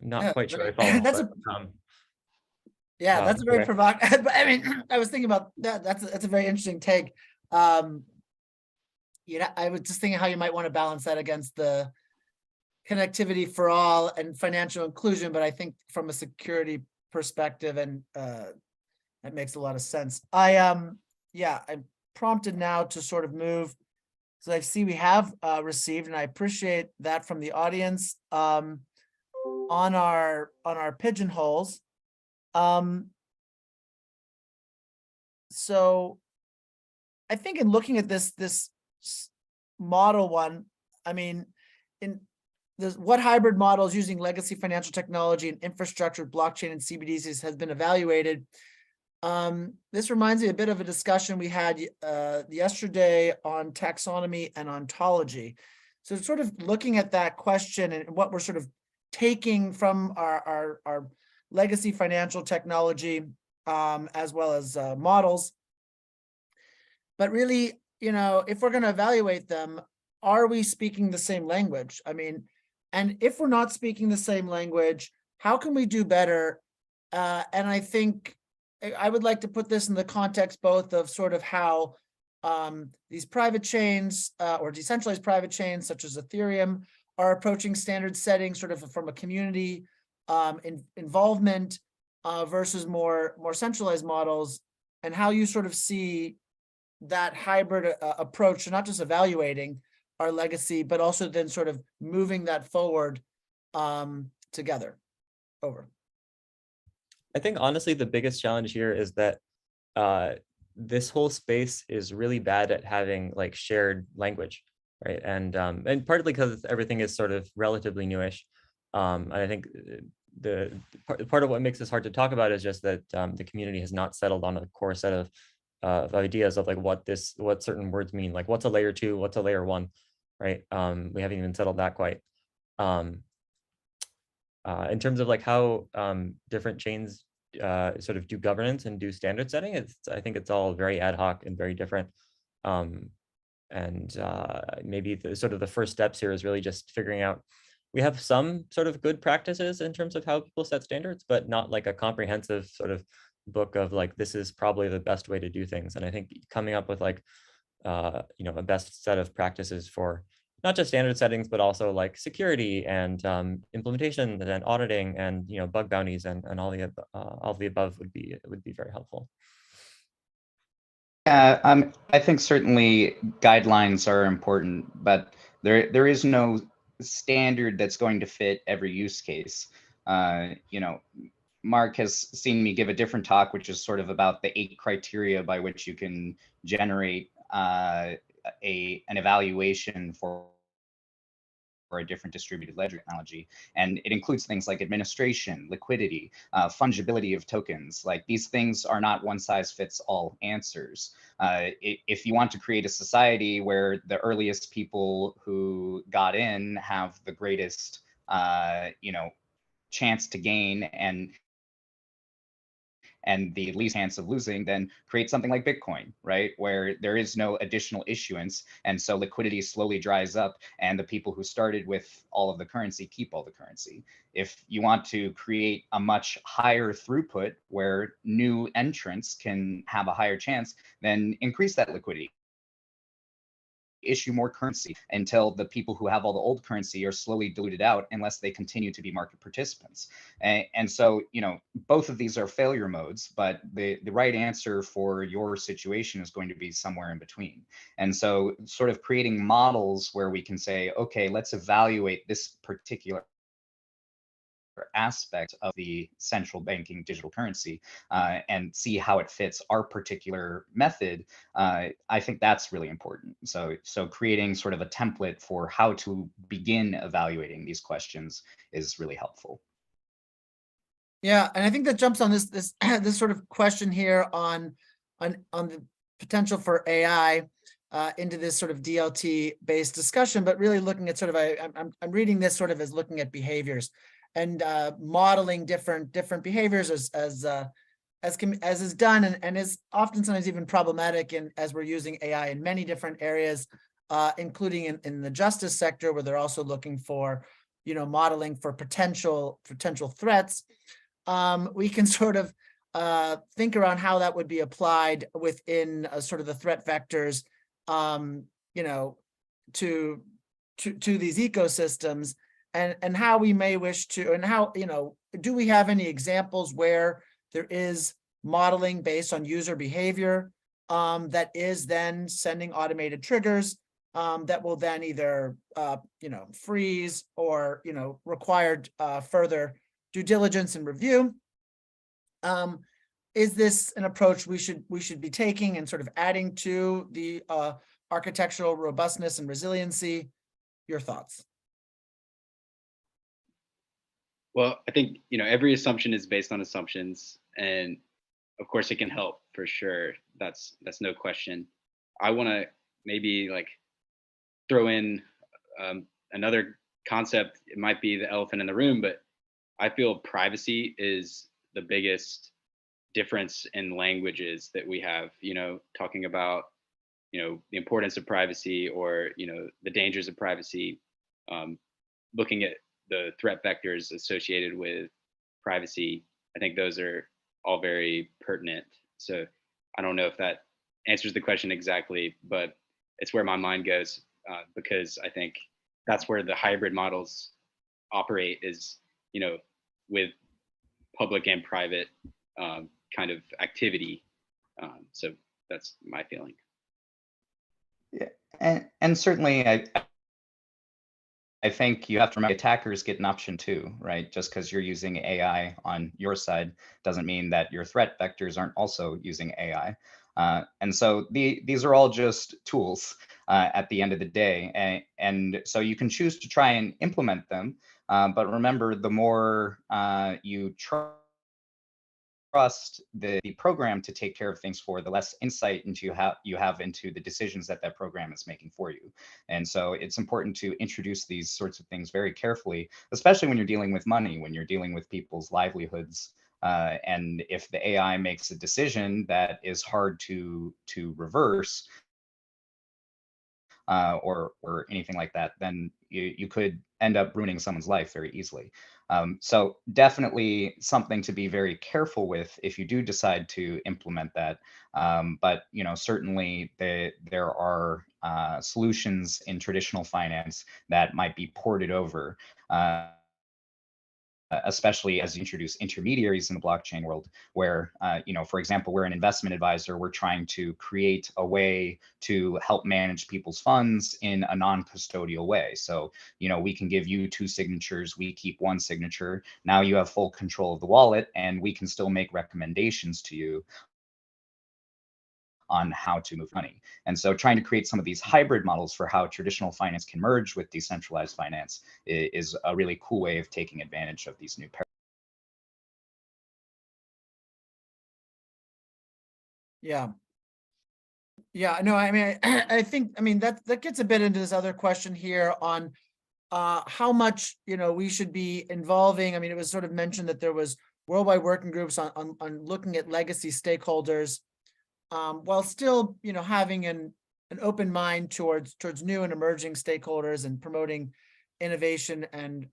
Not quite sure I follow. That's but, yeah, that's a very okay. provocative. I mean, I was thinking about that. That's a very interesting take. You know, I was just thinking how you might want to balance that against the connectivity for all and financial inclusion, but I think from a security perspective, and that makes a lot of sense. I'm prompted now to sort of move. So I see we have received, and I appreciate that from the audience on our pigeonholes. So I think in looking at this model one, I mean, what hybrid models using legacy financial technology and infrastructure, blockchain and CBDCs has been evaluated. This reminds me a bit of a discussion we had yesterday on taxonomy and ontology. So sort of looking at that question and what we're sort of taking from our legacy financial technology, as well as models. But really, you know, if we're going to evaluate them, are we speaking the same language? I mean, and if we're not speaking the same language, how can we do better? And I think I would like to put this in the context both of sort of how these private chains or decentralized private chains such as Ethereum are approaching standard setting sort of from a community involvement versus more centralized models, and how you sort of see that hybrid approach to not just evaluating our legacy, but also then sort of moving that forward together. Over. I think honestly, the biggest challenge here is that this whole space is really bad at having like shared language, right? And partly because everything is sort of relatively newish. And I think the part of what makes this hard to talk about is just that the community has not settled on a core set of ideas of like what certain words mean, like what's a layer 2, what's a layer 1, right? We haven't even settled that quite. In terms of like how different chains sort of do governance and do standard setting, I think it's all very ad hoc and very different. And maybe sort of the first steps here is really just figuring out, we have some sort of good practices in terms of how people set standards, but not like a comprehensive sort of book of like, this is probably the best way to do things. And I think coming up with like, you know, a best set of practices for not just standard settings, but also like security and implementation and auditing and, you know, bug bounties and all the above would be very helpful. Yeah, I think certainly guidelines are important, but there is no standard that's going to fit every use case. You know, Marc has seen me give a different talk, which is sort of about the 8 criteria by which you can generate an evaluation for a different distributed ledger technology. And it includes things like administration, liquidity, fungibility of tokens. Like, these things are not one size fits all answers. If you want to create a society where the earliest people who got in have the greatest, you know, chance to gain and and the least chance of losing, then create something like Bitcoin, right? Where there is no additional issuance. And so liquidity slowly dries up and the people who started with all of the currency keep all the currency. If you want to create a much higher throughput where new entrants can have a higher chance, then increase that liquidity. Issue more currency until the people who have all the old currency are slowly diluted out unless they continue to be market participants. And so, you know, both of these are failure modes, but the right answer for your situation is going to be somewhere in between. And so sort of creating models where we can say, okay, let's evaluate this particular aspect of the central banking digital currency and see how it fits our particular method. I think that's really important. So creating sort of a template for how to begin evaluating these questions is really helpful. Yeah, and I think that jumps on this sort of question here on the potential for AI into this sort of DLT based discussion, but really looking at sort of I'm reading this sort of as looking at behaviors and modeling different behaviors as is done and is often sometimes even problematic as we're using AI in many different areas, including in the justice sector, where they're also looking for, you know, modeling for potential threats. We can sort of think around how that would be applied within sort of the threat vectors, you know, to these ecosystems. And how we may wish to, and how, you know, do we have any examples where there is modeling based on user behavior that is then sending automated triggers that will then either, you know, freeze or, you know, required further due diligence and review? Is this an approach we should be taking and sort of adding to the architectural robustness and resiliency? Your thoughts? Well, I think, you know, every assumption is based on assumptions, and of course it can help for sure. That's no question. I want to maybe like throw in another concept. It might be the elephant in the room, but I feel privacy is the biggest difference in languages that we have, you know, talking about, you know, the importance of privacy or, you know, the dangers of privacy, looking at the threat vectors associated with privacy. I think those are all very pertinent. So I don't know if that answers the question exactly, but it's where my mind goes because I think that's where the hybrid models operate is, you know, with public and private kind of activity. So that's my feeling. Yeah, and certainly I think you have to remember attackers get an option too, right? Just because you're using AI on your side doesn't mean that your threat vectors aren't also using AI. And so these are all just tools at the end of the day. And so you can choose to try and implement them. But remember, the more you trust the program to take care of things for, the less insight you have into the decisions that program is making for you. And so it's important to introduce these sorts of things very carefully, especially when you're dealing with money, when you're dealing with people's livelihoods. And if the AI makes a decision that is hard to reverse, or anything like that, then you could end up ruining someone's life very easily. So definitely something to be very careful with if you do decide to implement that. But you know, certainly there are solutions in traditional finance that might be ported over. Especially as you introduce intermediaries in the blockchain world, where, you know, for example, we're an investment advisor, we're trying to create a way to help manage people's funds in a non-custodial way. So, you know, we can give you 2 signatures, we keep 1 signature. Now you have full control of the wallet, and we can still make recommendations to you on how to move money. And so trying to create some of these hybrid models for how traditional finance can merge with decentralized finance is a really cool way of taking advantage of these new paradigms. Yeah, no, I mean, I think, I mean, that gets a bit into this other question here on how much, you know, we should be involving. I mean, it was sort of mentioned that there was worldwide working groups on looking at legacy stakeholders, while still, having an open mind towards new and emerging stakeholders and promoting innovation and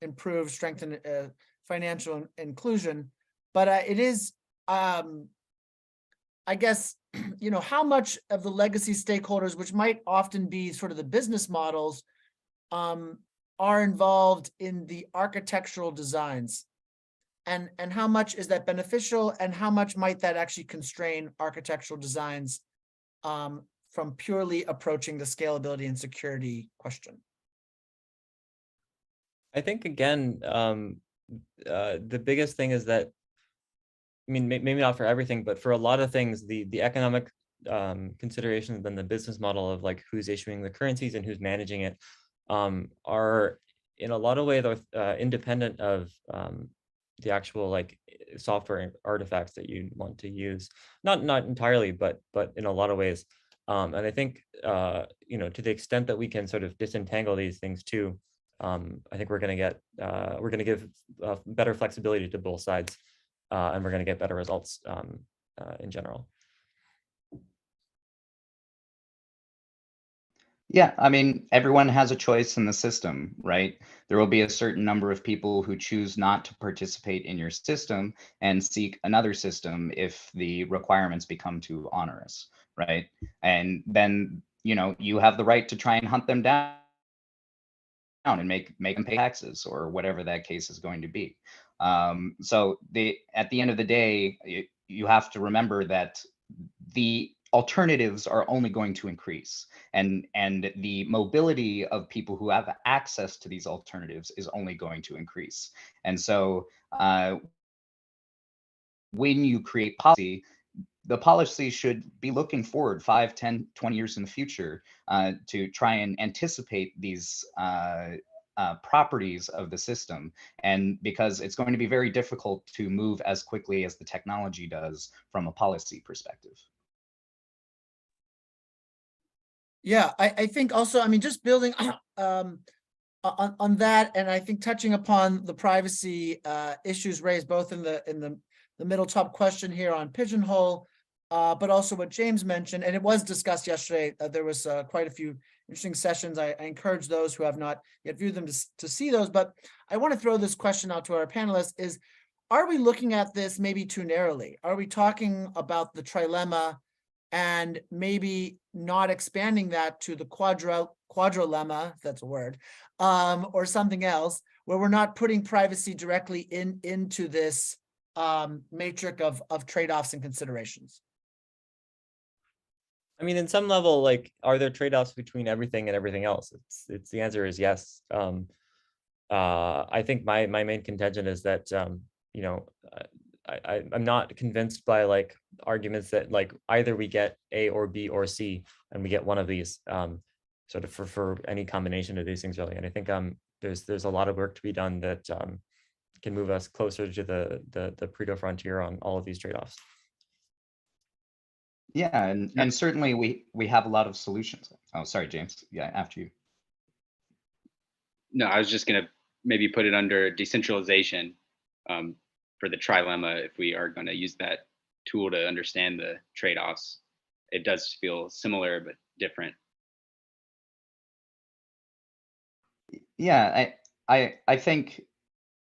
improve, strengthen financial inclusion. But it is, I guess, how much of the legacy stakeholders, which might often be sort of the business models, are involved in the architectural designs, and how much is that beneficial, and how much might that actually constrain architectural designs from purely approaching the scalability and security question? I think, again, the biggest thing is that, I mean, maybe not for everything, but for a lot of things, the economic considerations and the business model of like who's issuing the currencies and who's managing it are in a lot of ways independent of the actual like software artifacts that you want to use. Not entirely, but in a lot of ways. And I think to the extent that we can sort of disentangle these things too, I think we're going to give better flexibility to both sides, and we're going to get better results in general. Yeah, I mean, everyone has a choice in the system, right? There will be a certain number of people who choose not to participate in your system and seek another system if the requirements become too onerous, right? And then, you have the right to try and hunt them down and make them pay taxes or whatever that case is going to be. So at the end of the day, you have to remember that the alternatives are only going to increase, and the mobility of people who have access to these alternatives is only going to increase. And so when you create policy, the policy should be looking forward 5, 10, 20 years in the future to try and anticipate these properties of the system, and because it's going to be very difficult to move as quickly as the technology does from a policy perspective. Yeah, I think also, I mean, just building on that, and I think touching upon the privacy issues raised both in the middle top question here on Pigeonhole, but also what James mentioned, and it was discussed yesterday. There was quite a few interesting sessions. I encourage those who have not yet viewed them to see those, but I want to throw this question out to our panelists is, are we looking at this maybe too narrowly? Are we talking about the trilemma and maybe not expanding that to the quadrilemma, if that's a word, or something else, where we're not putting privacy directly into this matrix of trade-offs and considerations? I mean, in some level, like, are there trade-offs between everything and everything else? It's the answer is yes. I think my main contention is that I'm not convinced by like arguments that like either we get A or B or C and we get one of these sort of for any combination of these things really. And I think there's a lot of work to be done that can move us closer to the Pareto frontier on all of these trade-offs. Yeah, and certainly we have a lot of solutions. Oh, sorry, James. Yeah, after you. No, I was just going to maybe put it under decentralization for the trilemma. If we are going to use that tool to understand the trade-offs, it does feel similar but different. Yeah, I think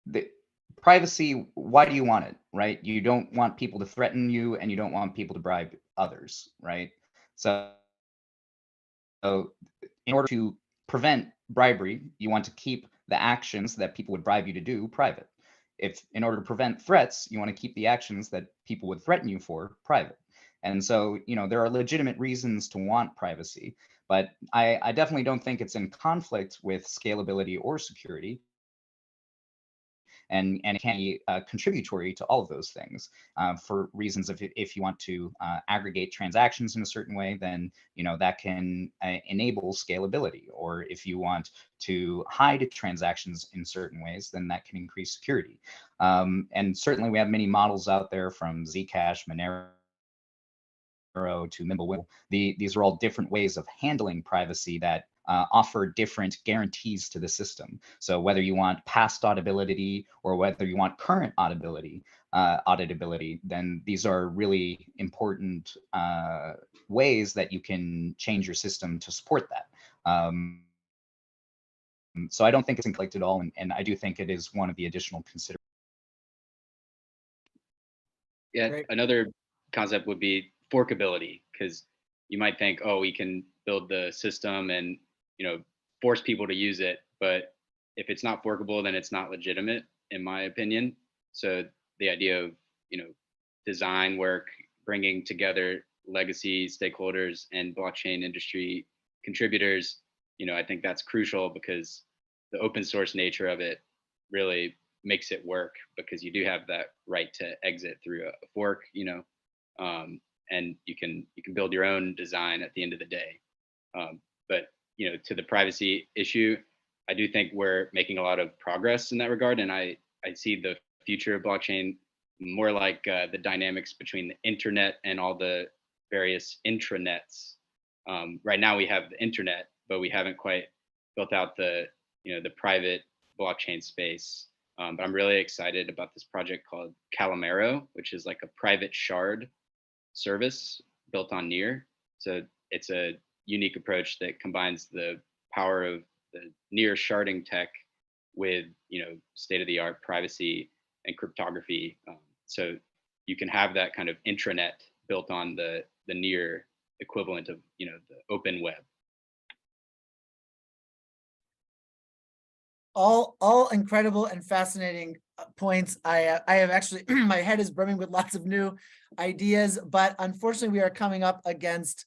the privacy, why do you want it, right? You don't want people to threaten you, and you don't want people to bribe others, right? So in order to prevent bribery, you want to keep the actions that people would bribe you to do private. If in order to prevent threats, you want to keep the actions that people would threaten you for private. And so, there are legitimate reasons to want privacy, but I definitely don't think it's in conflict with scalability or security. And it can be contributory to all of those things for reasons of if you want to aggregate transactions in a certain way, then that can enable scalability. Or if you want to hide transactions in certain ways, then that can increase security. And certainly we have many models out there from Zcash, Monero, to Mimblewimble. These are all different ways of handling privacy that offer different guarantees to the system. So whether you want past auditability or whether you want current auditability, then these are really important ways that you can change your system to support that. So I don't think it's in conflict at all, and I do think it is one of the additional considerations. Yeah, Great. another concept would be forkability, because you might think, oh, we can build the system and force people to use it, but if it's not forkable, then it's not legitimate, in my opinion. So the idea of design work, bringing together legacy stakeholders and blockchain industry contributors, I think that's crucial, because the open source nature of it really makes it work, because you do have that right to exit through a fork, and you can build your own design at the end of the day. But to the privacy issue, I do think we're making a lot of progress in that regard, and I see the future of blockchain more like the dynamics between the internet and all the various intranets. Right now we have the internet, but we haven't quite built out the private blockchain space. But I'm really excited about this project called Calamero, which is like a private shard service built on Near. So it's a unique approach that combines the power of the Near sharding tech with state-of-the-art privacy and cryptography. So you can have that kind of intranet built on the Near equivalent of the open web. All incredible and fascinating points. I have actually, my head is brimming with lots of new ideas, but unfortunately we are coming up against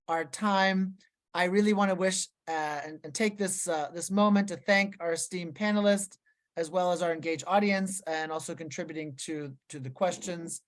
our time. I really want to wish and take this this moment to thank our esteemed panelists, as well as our engaged audience, and also contributing to the questions.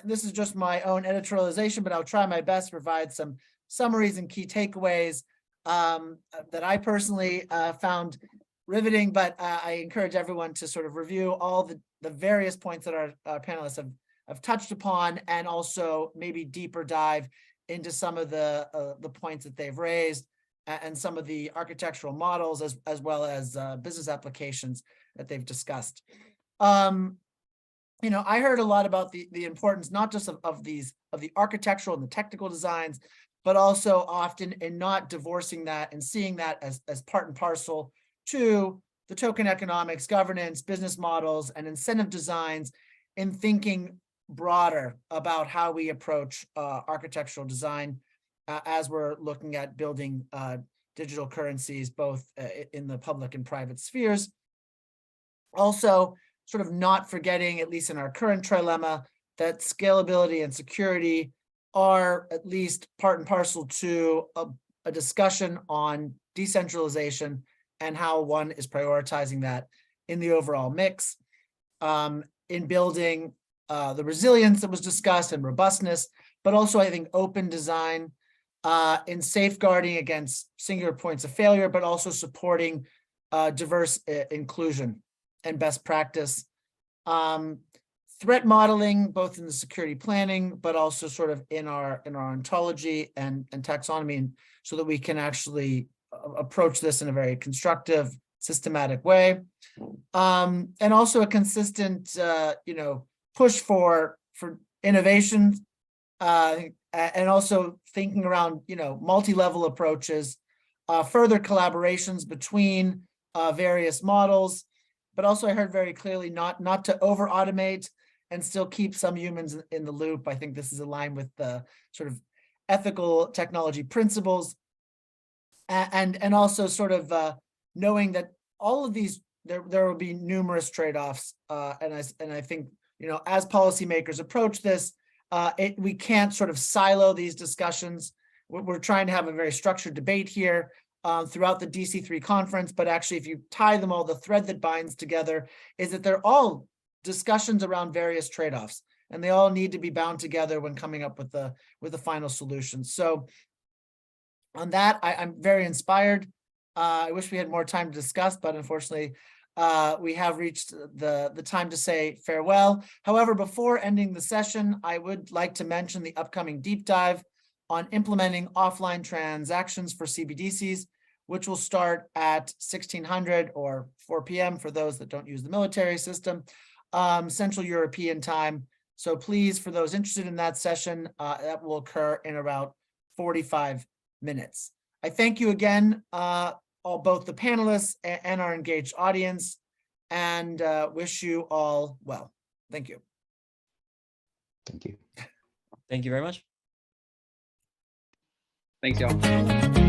This is just my own editorialization, but I'll try my best to provide some summaries and key takeaways that I personally found riveting, but I encourage everyone to sort of review all the various points that our panelists have touched upon, and also maybe deeper dive into some of the points that they've raised, and some of the architectural models as well as business applications that they've discussed. I heard a lot about the importance not just of the architectural and the technical designs, but also often in not divorcing that and seeing that as part and parcel to the token economics, governance, business models, and incentive designs, in thinking broader about how we approach architectural design as we're looking at building digital currencies, both in the public and private spheres. Also, sort of not forgetting, at least in our current trilemma, that scalability and security are at least part and parcel to a discussion on decentralization and how one is prioritizing that in the overall mix, in building the resilience that was discussed and robustness, but also I think open design, in safeguarding against singular points of failure, but also supporting diverse inclusion and best practice. Threat modeling, both in the security planning, but also sort of in our ontology and taxonomy, and so that we can actually approach this in a very constructive, systematic way. And also a consistent, push for innovation, and also thinking around, multi-level approaches, further collaborations between various models, but also I heard very clearly not to over automate and still keep some humans in the loop. I think this is aligned with the sort of ethical technology principles, and also sort of knowing that all of these, there will be numerous trade-offs, and I think as policymakers approach this, we can't sort of silo these discussions. We're trying to have a very structured debate here throughout the DC3 conference, but actually if you tie them all, the thread that binds together is that they're all discussions around various trade-offs, and they all need to be bound together when coming up with the final solution. So on that, I'm very inspired. I wish we had more time to discuss, but unfortunately we have reached the time to say farewell. However, before ending the session, I would like to mention the upcoming deep dive on implementing offline transactions for CBDCs, which will start at 1600 or 4 p.m. for those that don't use the military system, Central European time. So please, for those interested in that session, that will occur in about 45 minutes. I thank you again, both the panelists and our engaged audience, and wish you all well. Thank you. Thank you. Thank you very much. Thanks, y'all.